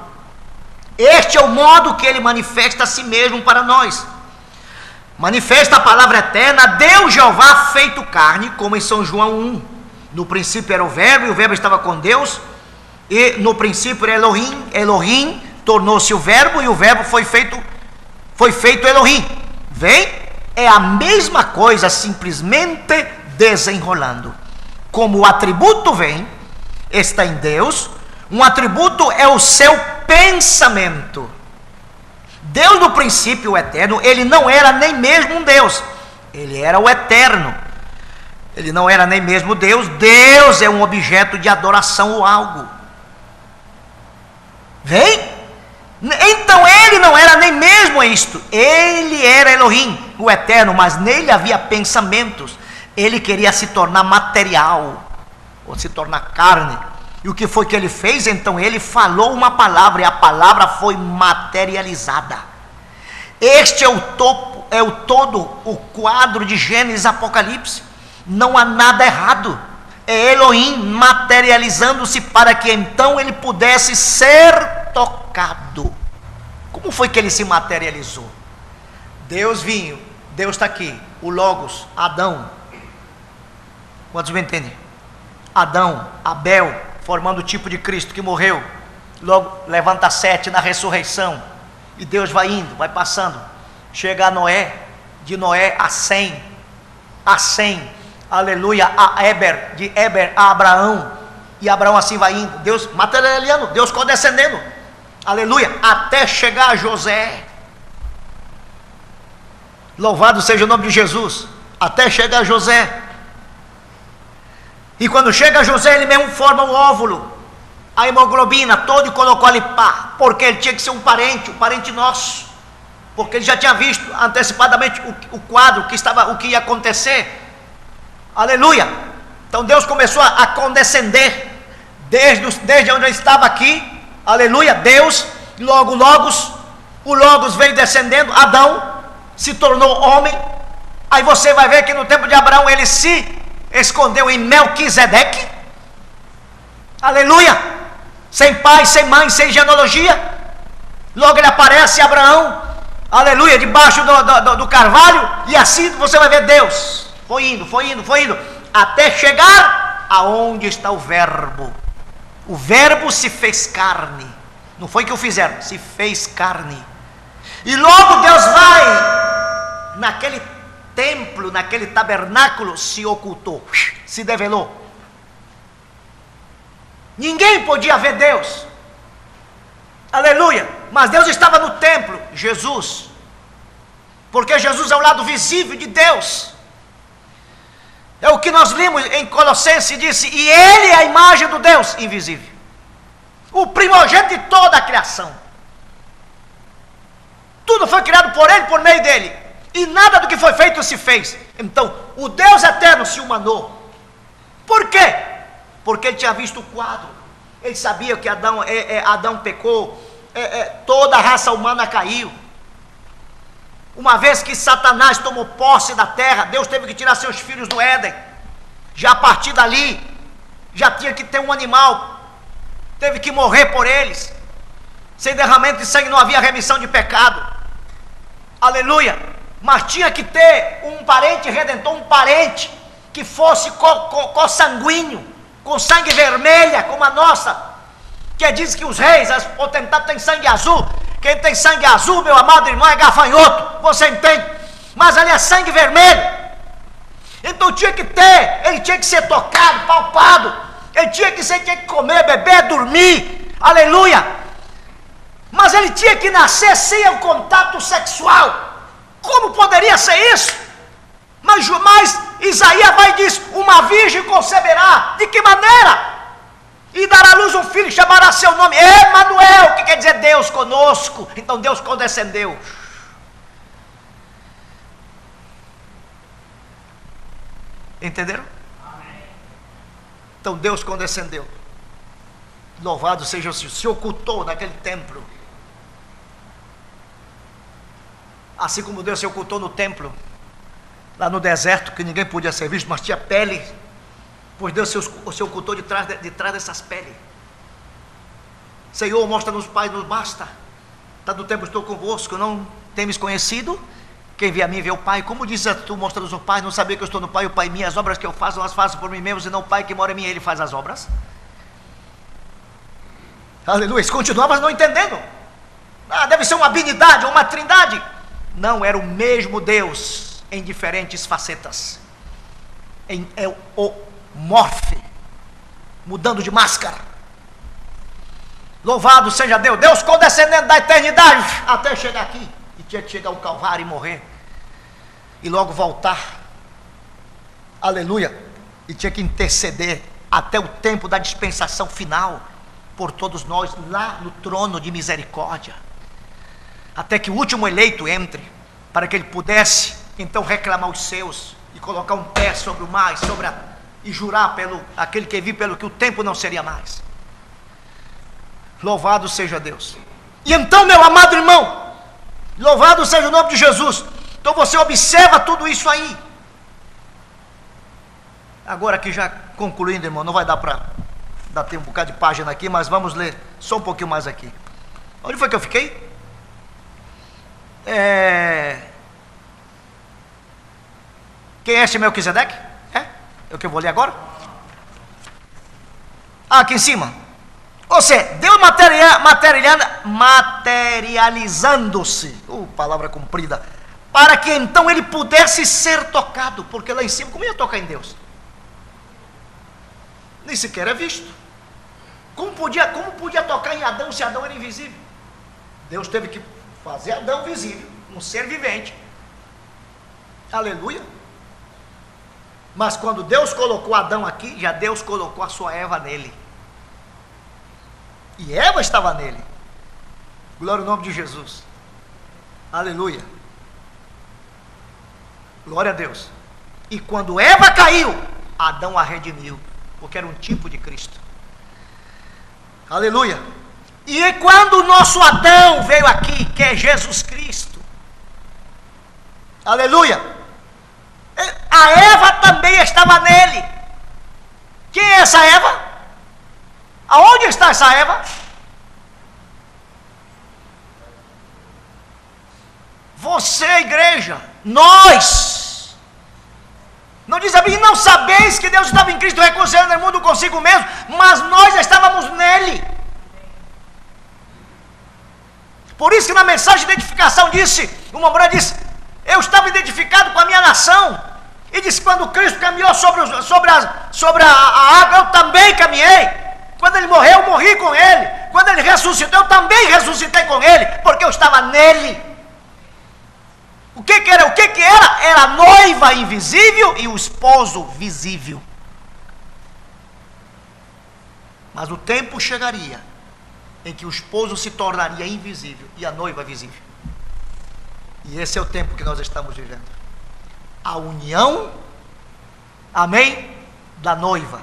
Este é o modo que ele manifesta a si mesmo para nós. Manifesta a palavra eterna, Deus Jeová feito carne, como em São João 1. No princípio era o verbo, e o verbo estava com Deus, e no princípio era Elohim. Elohim tornou-se o verbo, e o verbo foi feito Elohim. Vem? É a mesma coisa, simplesmente desenrolando. Como o atributo vem, está em Deus. Um atributo é o seu pensamento. Deus no princípio, o eterno, ele não era nem mesmo um Deus, ele era o eterno. Ele não era nem mesmo Deus. Deus é um objeto de adoração ou algo. Vem? Então ele não era nem mesmo isto. Ele era Elohim, o eterno, mas nele havia pensamentos. Ele queria se tornar material, ou se tornar carne. E o que foi que ele fez? Então ele falou uma palavra, e a palavra foi materializada. Este é o topo, é o todo, o quadro de Gênesis e Apocalipse. Não há nada errado. É Elohim materializando-se para que então ele pudesse ser tocado. Como foi que ele se materializou? Deus vinha, Deus está aqui, o Logos, Adão. Quantos me entendem? Adão, Abel, formando o tipo de Cristo que morreu. Logo levanta 7 na ressurreição, e Deus vai indo, vai passando, chega a Noé, de Noé a 100, aleluia, a Eber, de Eber a Abraão, e Abraão assim vai indo, Deus materializando, Deus condescendendo, aleluia, até chegar a José. Louvado seja o nome de Jesus. Até chegar a José. E quando chega a José, ele mesmo forma o óvulo, a hemoglobina, todo, e colocou ali, pá, porque ele tinha que ser um parente nosso, porque ele já tinha visto antecipadamente o quadro, o que ia acontecer. Aleluia. Então Deus começou a condescender, desde onde ele estava aqui, aleluia, Deus, o Logos veio descendendo, Adão se tornou homem. Aí você vai ver que no tempo de Abraão ele se escondeu em Melquisedeque, aleluia, sem pai, sem mãe, sem genealogia. Logo ele aparece Abraão, aleluia, debaixo do carvalho, e assim você vai ver Deus foi indo, até chegar aonde está o verbo. O verbo se fez carne, não foi que o fizeram, se fez carne. E logo Deus vai naquele templo, naquele tabernáculo, se ocultou, se develou. Ninguém podia ver Deus, aleluia, Mas Deus estava no templo, Jesus, porque Jesus é o lado visível de Deus. É o que nós limos em Colossenses, disse, e Ele é a imagem do Deus invisível, o primogênito de toda a criação. Tudo foi criado por Ele, por meio dEle, e nada do que foi feito se fez. Então, o Deus eterno se humanou. Por quê? Porque Ele tinha visto o quadro. Ele sabia que Adão pecou, toda a raça humana caiu. Uma vez que Satanás tomou posse da terra, Deus teve que tirar seus filhos do Éden. Já a partir dali, já tinha que ter um animal, teve que morrer por eles. Sem derramamento de sangue não havia remissão de pecado. Aleluia. Mas tinha que ter um parente redentor, um parente que fosse consanguíneo, com sangue vermelha como a nossa, que diz que os reis, as potentadas têm sangue azul. Quem tem sangue azul, meu amado irmão, é gafanhoto, você entende? Mas ali é sangue vermelho. Então ele tinha que ser tocado, palpado. Ele tinha que comer, beber, dormir. Aleluia. Mas ele tinha que nascer sem o contato sexual. Como poderia ser isso? Mas Isaías vai dizer, uma virgem conceberá. De que maneira? E dará à luz um filho, chamará seu nome Emanuel, que quer dizer Deus conosco. Então Deus condescendeu. Entenderam? Então Deus condescendeu. Louvado seja o Senhor. Se ocultou naquele templo. Assim como Deus se ocultou no templo, lá no deserto, que ninguém podia ser visto, mas tinha pele. Pois Deus se ocultou de trás dessas peles. Senhor, mostra-nos, Pai, nos basta. Está no tempo, estou convosco, não temes conhecido? Quem vê a mim vê o Pai. Como diz tu, mostra-nos o Pai, não sabia que eu estou no Pai, o Pai em mim, as obras que eu faço, as faço por mim mesmo, e não o Pai que mora em mim, Ele faz as obras. Aleluia, eles continuavam não entendendo. Deve ser uma binidade ou uma trindade. Não, era o mesmo Deus, em diferentes facetas. É o morfe, mudando de máscara. Louvado seja Deus. Deus condescendendo da eternidade até chegar aqui, e tinha que chegar ao Calvário e morrer, e logo voltar. Aleluia. E tinha que interceder até o tempo da dispensação final por todos nós, lá no trono de misericórdia, até que o último eleito entre, para que ele pudesse então reclamar os seus, e colocar um pé sobre o mar, e jurar pelo aquele que vive, pelo que o tempo não seria mais. Louvado seja Deus. E então, meu amado irmão, louvado seja o nome de Jesus. Então você observa tudo isso aí. Agora aqui já concluindo, irmão, não vai dar para ter um bocado de página aqui, mas vamos ler só um pouquinho mais aqui. Onde foi que eu fiquei? Quem é este Melquisedeque? É o que eu vou ler agora? Aqui em cima. Ou seja, Deus materializando-se, palavra comprida, para que então ele pudesse ser tocado, porque lá em cima, como ia tocar em Deus? Nem sequer é visto. Como podia tocar em Adão se Adão era invisível? Deus teve que fazer Adão visível, um ser vivente. Aleluia. Mas quando Deus colocou Adão aqui, já Deus colocou a sua Eva nele. E Eva estava nele. Glória ao nome de Jesus. Aleluia. Glória a Deus. E quando Eva caiu, Adão a redimiu, porque era um tipo de Cristo. Aleluia. E quando o nosso Adão veio aqui, que é Jesus Cristo, aleluia, a Eva também estava nele. Quem é essa Eva? Aonde está essa Eva? Você, igreja, nós. Não diz a Bíblia, não sabeis que Deus estava em Cristo reconciliando o mundo consigo mesmo, mas nós estávamos nele. Por isso que na mensagem de identificação uma mulher disse, eu estava identificado com a minha nação. E disse, quando Cristo caminhou sobre a água, eu também caminhei. Quando ele morreu, eu morri com ele. Quando ele ressuscitou, eu também ressuscitei com ele, porque eu estava nele. O que era? Era a noiva invisível e o esposo visível. Mas o tempo chegaria em que o esposo se tornaria invisível e a noiva visível. E esse é o tempo que nós estamos vivendo. A união, amém, da noiva.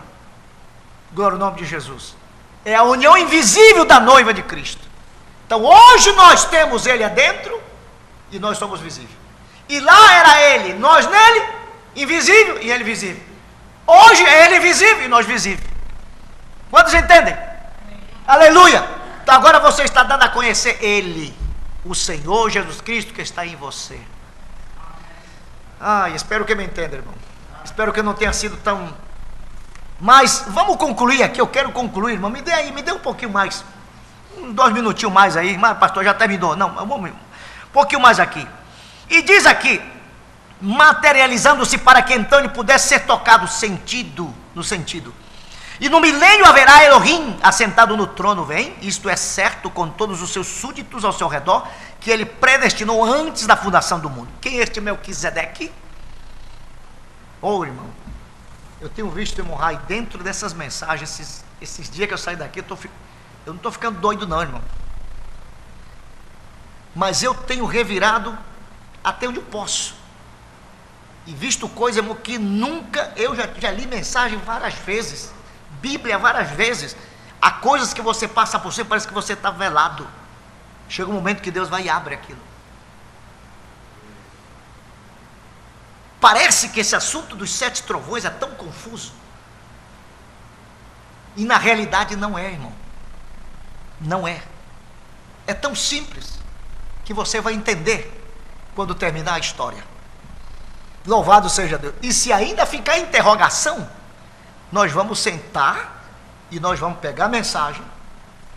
Glória ao nome de Jesus. É a união invisível da noiva de Cristo. Então hoje nós temos ele adentro e nós somos visíveis. E lá era ele, nós nele, invisível e ele visível. Hoje é ele visível e nós visíveis. Quantos entendem? Aleluia! Então agora você está dando a conhecer ele, o Senhor Jesus Cristo que está em você. Espero que me entenda, irmão. Espero que não tenha sido tão... Mas vamos concluir aqui, eu quero concluir, irmão. Me dê um pouquinho mais. 2 minutinhos mais aí. Mas pastor, já terminou. Não, vamos um pouquinho mais aqui. E diz aqui, materializando-se para que então ele pudesse ser tocado no sentido. E no milênio haverá Elohim assentado no trono, vem, isto é certo, com todos os seus súditos ao seu redor, que ele predestinou antes da fundação do mundo. Quem é este Melquisedeque? Irmão, eu tenho visto o irmão Rai dentro dessas mensagens, esses dias que eu saí daqui, eu não estou ficando doido não, irmão. Mas eu tenho revirado até onde eu posso. E visto coisa, irmão, que nunca, eu já li mensagem várias vezes, Bíblia várias vezes. Há coisas que você passa por cima, parece que você está velado. Chega um momento que Deus vai e abre aquilo. Parece que esse assunto dos 7 trovões é tão confuso. E na realidade não é, irmão. Não é. É tão simples que você vai entender quando terminar a história. Louvado seja Deus. E se ainda ficar interrogação, nós vamos sentar e nós vamos pegar a mensagem.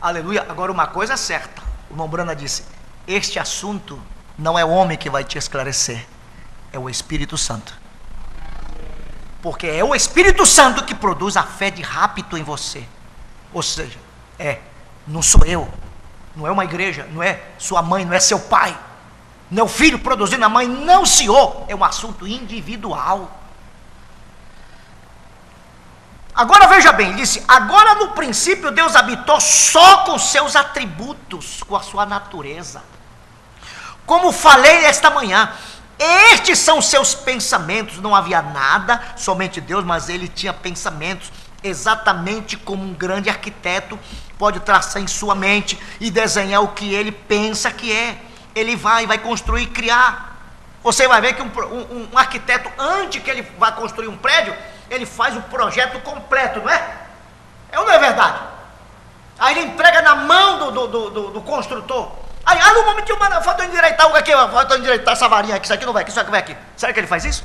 Aleluia. Agora uma coisa é certa. O irmão Brana disse, este assunto não é o homem que vai te esclarecer, é o Espírito Santo. Porque é o Espírito Santo que produz a fé de rapto em você. Ou seja, não sou eu, não é uma igreja, não é sua mãe, não é seu pai, não é o filho produzindo a mãe, não, senhor, é um assunto individual. Agora veja bem, ele disse, agora no princípio Deus habitou só com seus atributos, com a sua natureza. Como falei esta manhã, estes são seus pensamentos, não havia nada, somente Deus, mas ele tinha pensamentos, exatamente como um grande arquiteto pode traçar em sua mente e desenhar o que ele pensa que é. Ele vai construir, criar. Você vai ver que um arquiteto, antes que ele vá construir um prédio, ele faz o projeto completo, não é? É ou não é verdade? Aí ele entrega na mão do construtor. Aí, no momentinho, mano, falta endireitar algo aqui, falta endireitar essa varinha aqui, isso aqui não vai aqui, isso aqui vai aqui. Será que ele faz isso?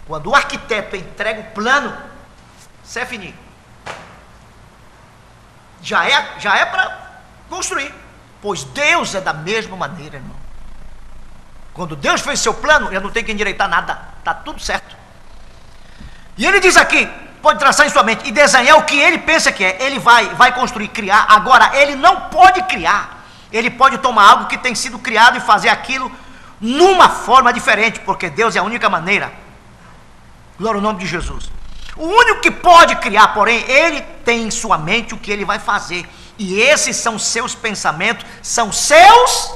Quando o arquiteto entrega o plano, isso é finito. Já é para construir. Pois Deus é da mesma maneira, irmão. Quando Deus fez seu plano, ele não tem que endireitar nada, está tudo certo. E ele diz aqui, pode traçar em sua mente e desenhar o que ele pensa que é. Ele vai construir, criar. Agora, ele não pode criar. Ele pode tomar algo que tem sido criado e fazer aquilo numa forma diferente, porque Deus é a única maneira. Glória ao nome de Jesus. O único que pode criar, porém, ele tem em sua mente o que ele vai fazer. E esses são seus pensamentos, são seus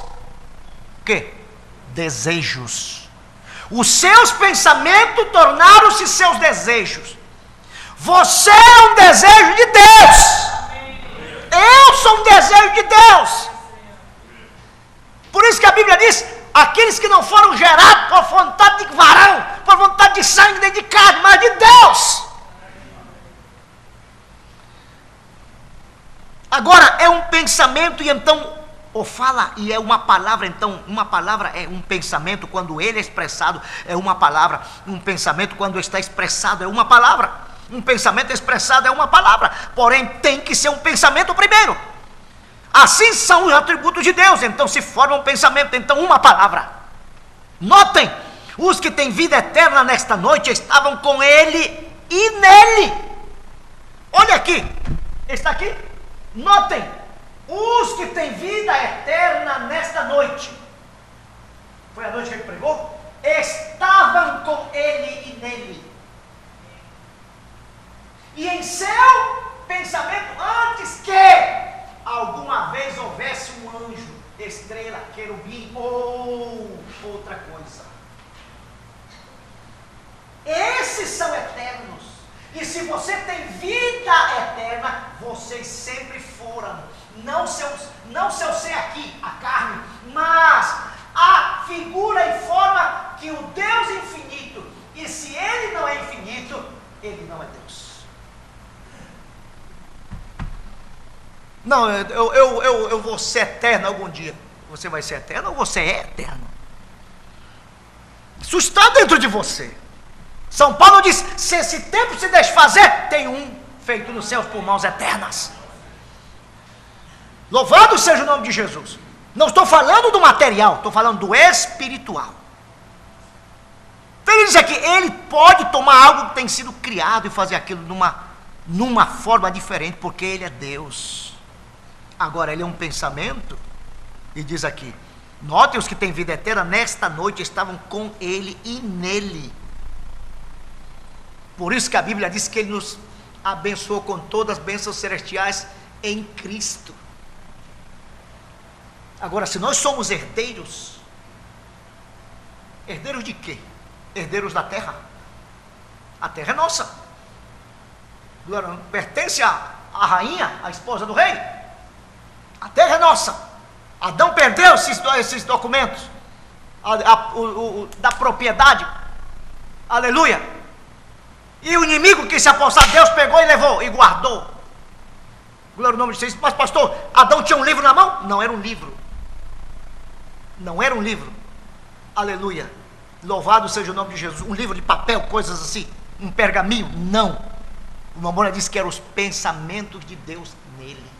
quê? Desejos. Os seus pensamentos tornaram-se seus desejos. Você é um desejo de Deus. Eu sou um desejo de Deus. Por isso que a Bíblia diz, aqueles que não foram gerados por vontade de varão, por vontade de sangue nem de carne, mas de Deus. Agora é um pensamento, e então, ou fala, e é uma palavra. Então, uma palavra é um pensamento quando ele é expressado, é uma palavra. Um pensamento quando está expressado é uma palavra. Um pensamento expressado é uma palavra. Porém, tem que ser um pensamento primeiro. Assim são os atributos de Deus. Então se forma um pensamento, então uma palavra. Notem, os que têm vida eterna nesta noite estavam com ele e nele. Olha aqui, está aqui. Notem, os que têm vida eterna nesta noite, foi a noite que ele pregou, estavam com ele e nele. E em seu pensamento, antes que alguma vez houvesse um anjo, estrela, querubim ou outra coisa. Esses são eternos. E se você tem vida eterna, vocês sempre foram, não seu ser aqui, a carne, mas a figura e forma que o Deus infinito, e se ele não é infinito, ele não é Deus. Não, eu vou ser eterno algum dia. Você vai ser eterno ou você é eterno? Isso está dentro de você. São Paulo diz, se esse tempo se desfazer, tem um feito nos céus por mãos eternas. Louvado seja o nome de Jesus. Não estou falando do material, estou falando do espiritual. Então ele diz aqui, ele pode tomar algo que tem sido criado e fazer aquilo numa forma diferente, porque ele é Deus. Agora ele é um pensamento, e diz aqui, notem, os que têm vida eterna, nesta noite estavam com ele e nele. Por isso que a Bíblia diz que ele nos abençoou com todas as bênçãos celestiais em Cristo. Agora, se nós somos herdeiros, herdeiros de quê? Herdeiros da terra. A terra é nossa. Pertence à rainha, à esposa do rei. A terra é nossa. Adão perdeu esses documentos da propriedade. Aleluia. E o inimigo que se apossar, Deus pegou e levou e guardou. Glória ao nome de Jesus. Mas pastor, Adão tinha um livro na mão? Não era um livro. Não era um livro. Aleluia. Louvado seja o nome de Jesus. Um livro de papel, coisas assim. Um pergaminho? Não. O Mamona disse que eram os pensamentos de Deus nele.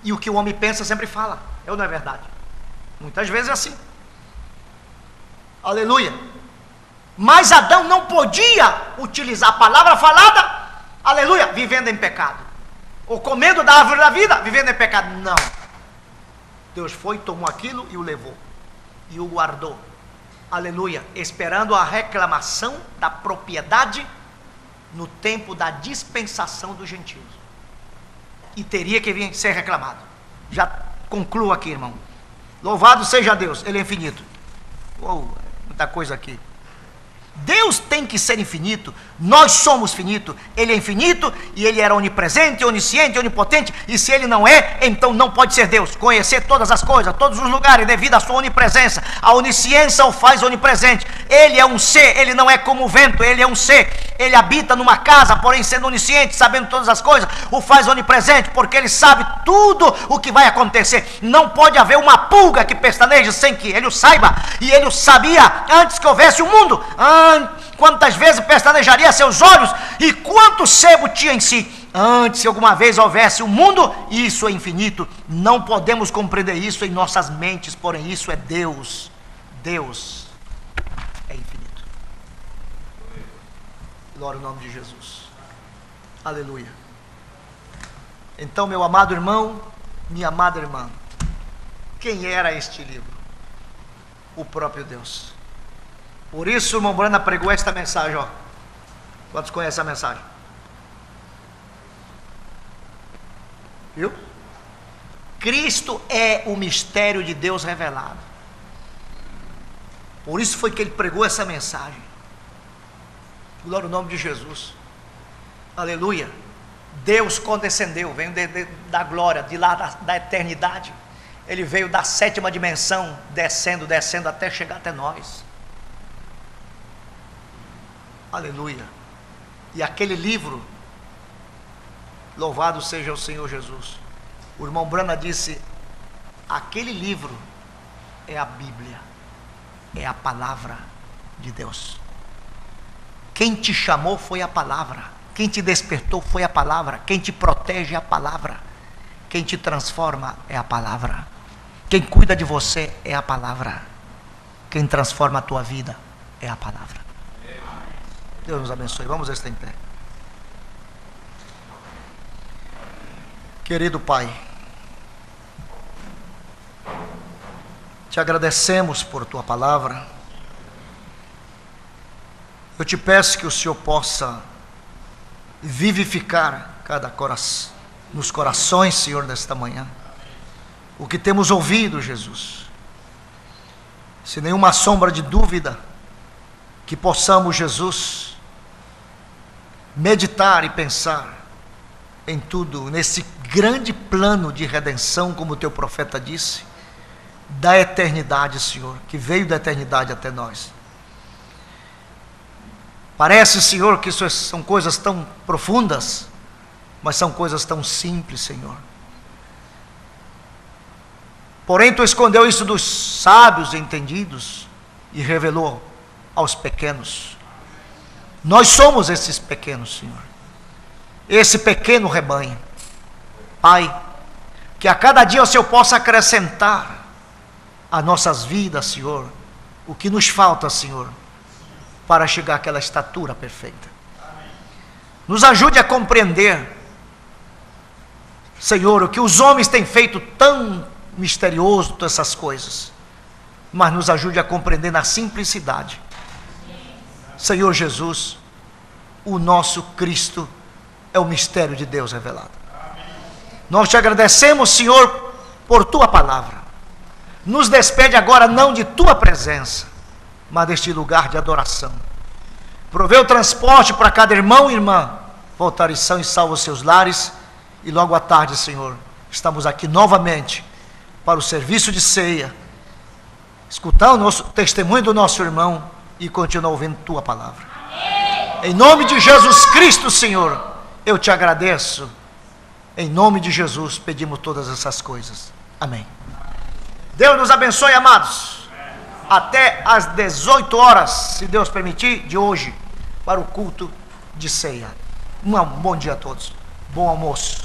E o que o homem pensa sempre fala. É ou não é verdade? Muitas vezes é assim. Aleluia. Mas Adão não podia utilizar a palavra falada, aleluia, vivendo em pecado. Ou comendo da árvore da vida, vivendo em pecado. Não. Deus foi, tomou aquilo e o levou. E o guardou. Aleluia. Esperando a reclamação da propriedade no tempo da dispensação dos gentios. E teria que vir ser reclamado. Já concluo aqui, irmão. Louvado seja Deus, Ele é infinito. Uou, muita coisa aqui. Deus tem que ser infinito, nós somos finito, Ele é infinito e Ele era onipresente, onisciente, onipotente, e se Ele não é, então não pode ser Deus. Conhecer todas as coisas, todos os lugares, devido à sua onipresença. A onisciência o faz onipresente. Ele é um ser, Ele não é como o vento, Ele é um ser. Ele habita numa casa, porém sendo onisciente, sabendo todas as coisas, o faz onipresente, porque Ele sabe tudo o que vai acontecer. Não pode haver uma pulga que pestaneje sem que Ele o saiba, e Ele o sabia antes que houvesse o mundo. Quantas vezes pestanejaria seus olhos e quanto sebo tinha em si antes que alguma vez houvesse o mundo. Isso é infinito, não podemos compreender isso em nossas mentes, porém isso é Deus. Deus é infinito. Glória ao nome de Jesus. Aleluia. Então, meu amado irmão, minha amada irmã, quem era este livro? O próprio Deus. Por isso o irmão Brana pregou esta mensagem, ó. Quantos conhecem a mensagem? Viu? Cristo é o mistério de Deus revelado. Por isso foi que ele pregou essa mensagem. Glória ao nome de Jesus. Aleluia. Deus condescendeu, veio da glória, de lá da eternidade. Ele veio da sétima dimensão, descendo até chegar até nós. Aleluia. E aquele livro, louvado seja o Senhor Jesus. O irmão Brana disse, aquele livro é a Bíblia, é a palavra de Deus. Quem te chamou foi a palavra, quem te despertou foi a palavra, quem te protege é a palavra, quem te transforma é a palavra, quem cuida de você é a palavra, quem transforma a tua vida é a palavra. Deus nos abençoe. Vamos estar em pé. Querido Pai, te agradecemos por tua palavra. Eu te peço que o Senhor possa vivificar cada coração, nos corações, Senhor, nesta manhã, o que temos ouvido, Jesus. Sem nenhuma sombra de dúvida, que possamos, Jesus, meditar e pensar em tudo, nesse grande plano de redenção, como o teu profeta disse, da eternidade, Senhor, que veio da eternidade até nós. Parece, Senhor, que isso são coisas tão profundas, mas são coisas tão simples, Senhor. Porém, tu escondeu isso dos sábios e entendidos e revelou aos pequenos. Nós somos esses pequenos, Senhor, esse pequeno rebanho. Pai, que a cada dia o Senhor possa acrescentar a nossas vidas, Senhor, o que nos falta, Senhor, para chegar àquela estatura perfeita. Nos ajude a compreender, Senhor, o que os homens têm feito tão misterioso, todas essas coisas, mas nos ajude a compreender na simplicidade. Senhor Jesus, o nosso Cristo é o mistério de Deus revelado. Nós te agradecemos, Senhor, por tua palavra. Nos despede agora não de tua presença, mas deste lugar de adoração. Provê o transporte para cada irmão e irmã voltarem são e salvo os seus lares. E logo à tarde, Senhor, estamos aqui novamente para o serviço de ceia, escutar o nosso testemunho do nosso irmão e continuar ouvindo tua palavra. Amém. Em nome de Jesus Cristo, Senhor, eu te agradeço. Em nome de Jesus pedimos todas essas coisas. Amém. Deus nos abençoe, amados. Até às 18 horas, se Deus permitir, de hoje, para o culto de ceia. Um bom dia a todos. Bom almoço.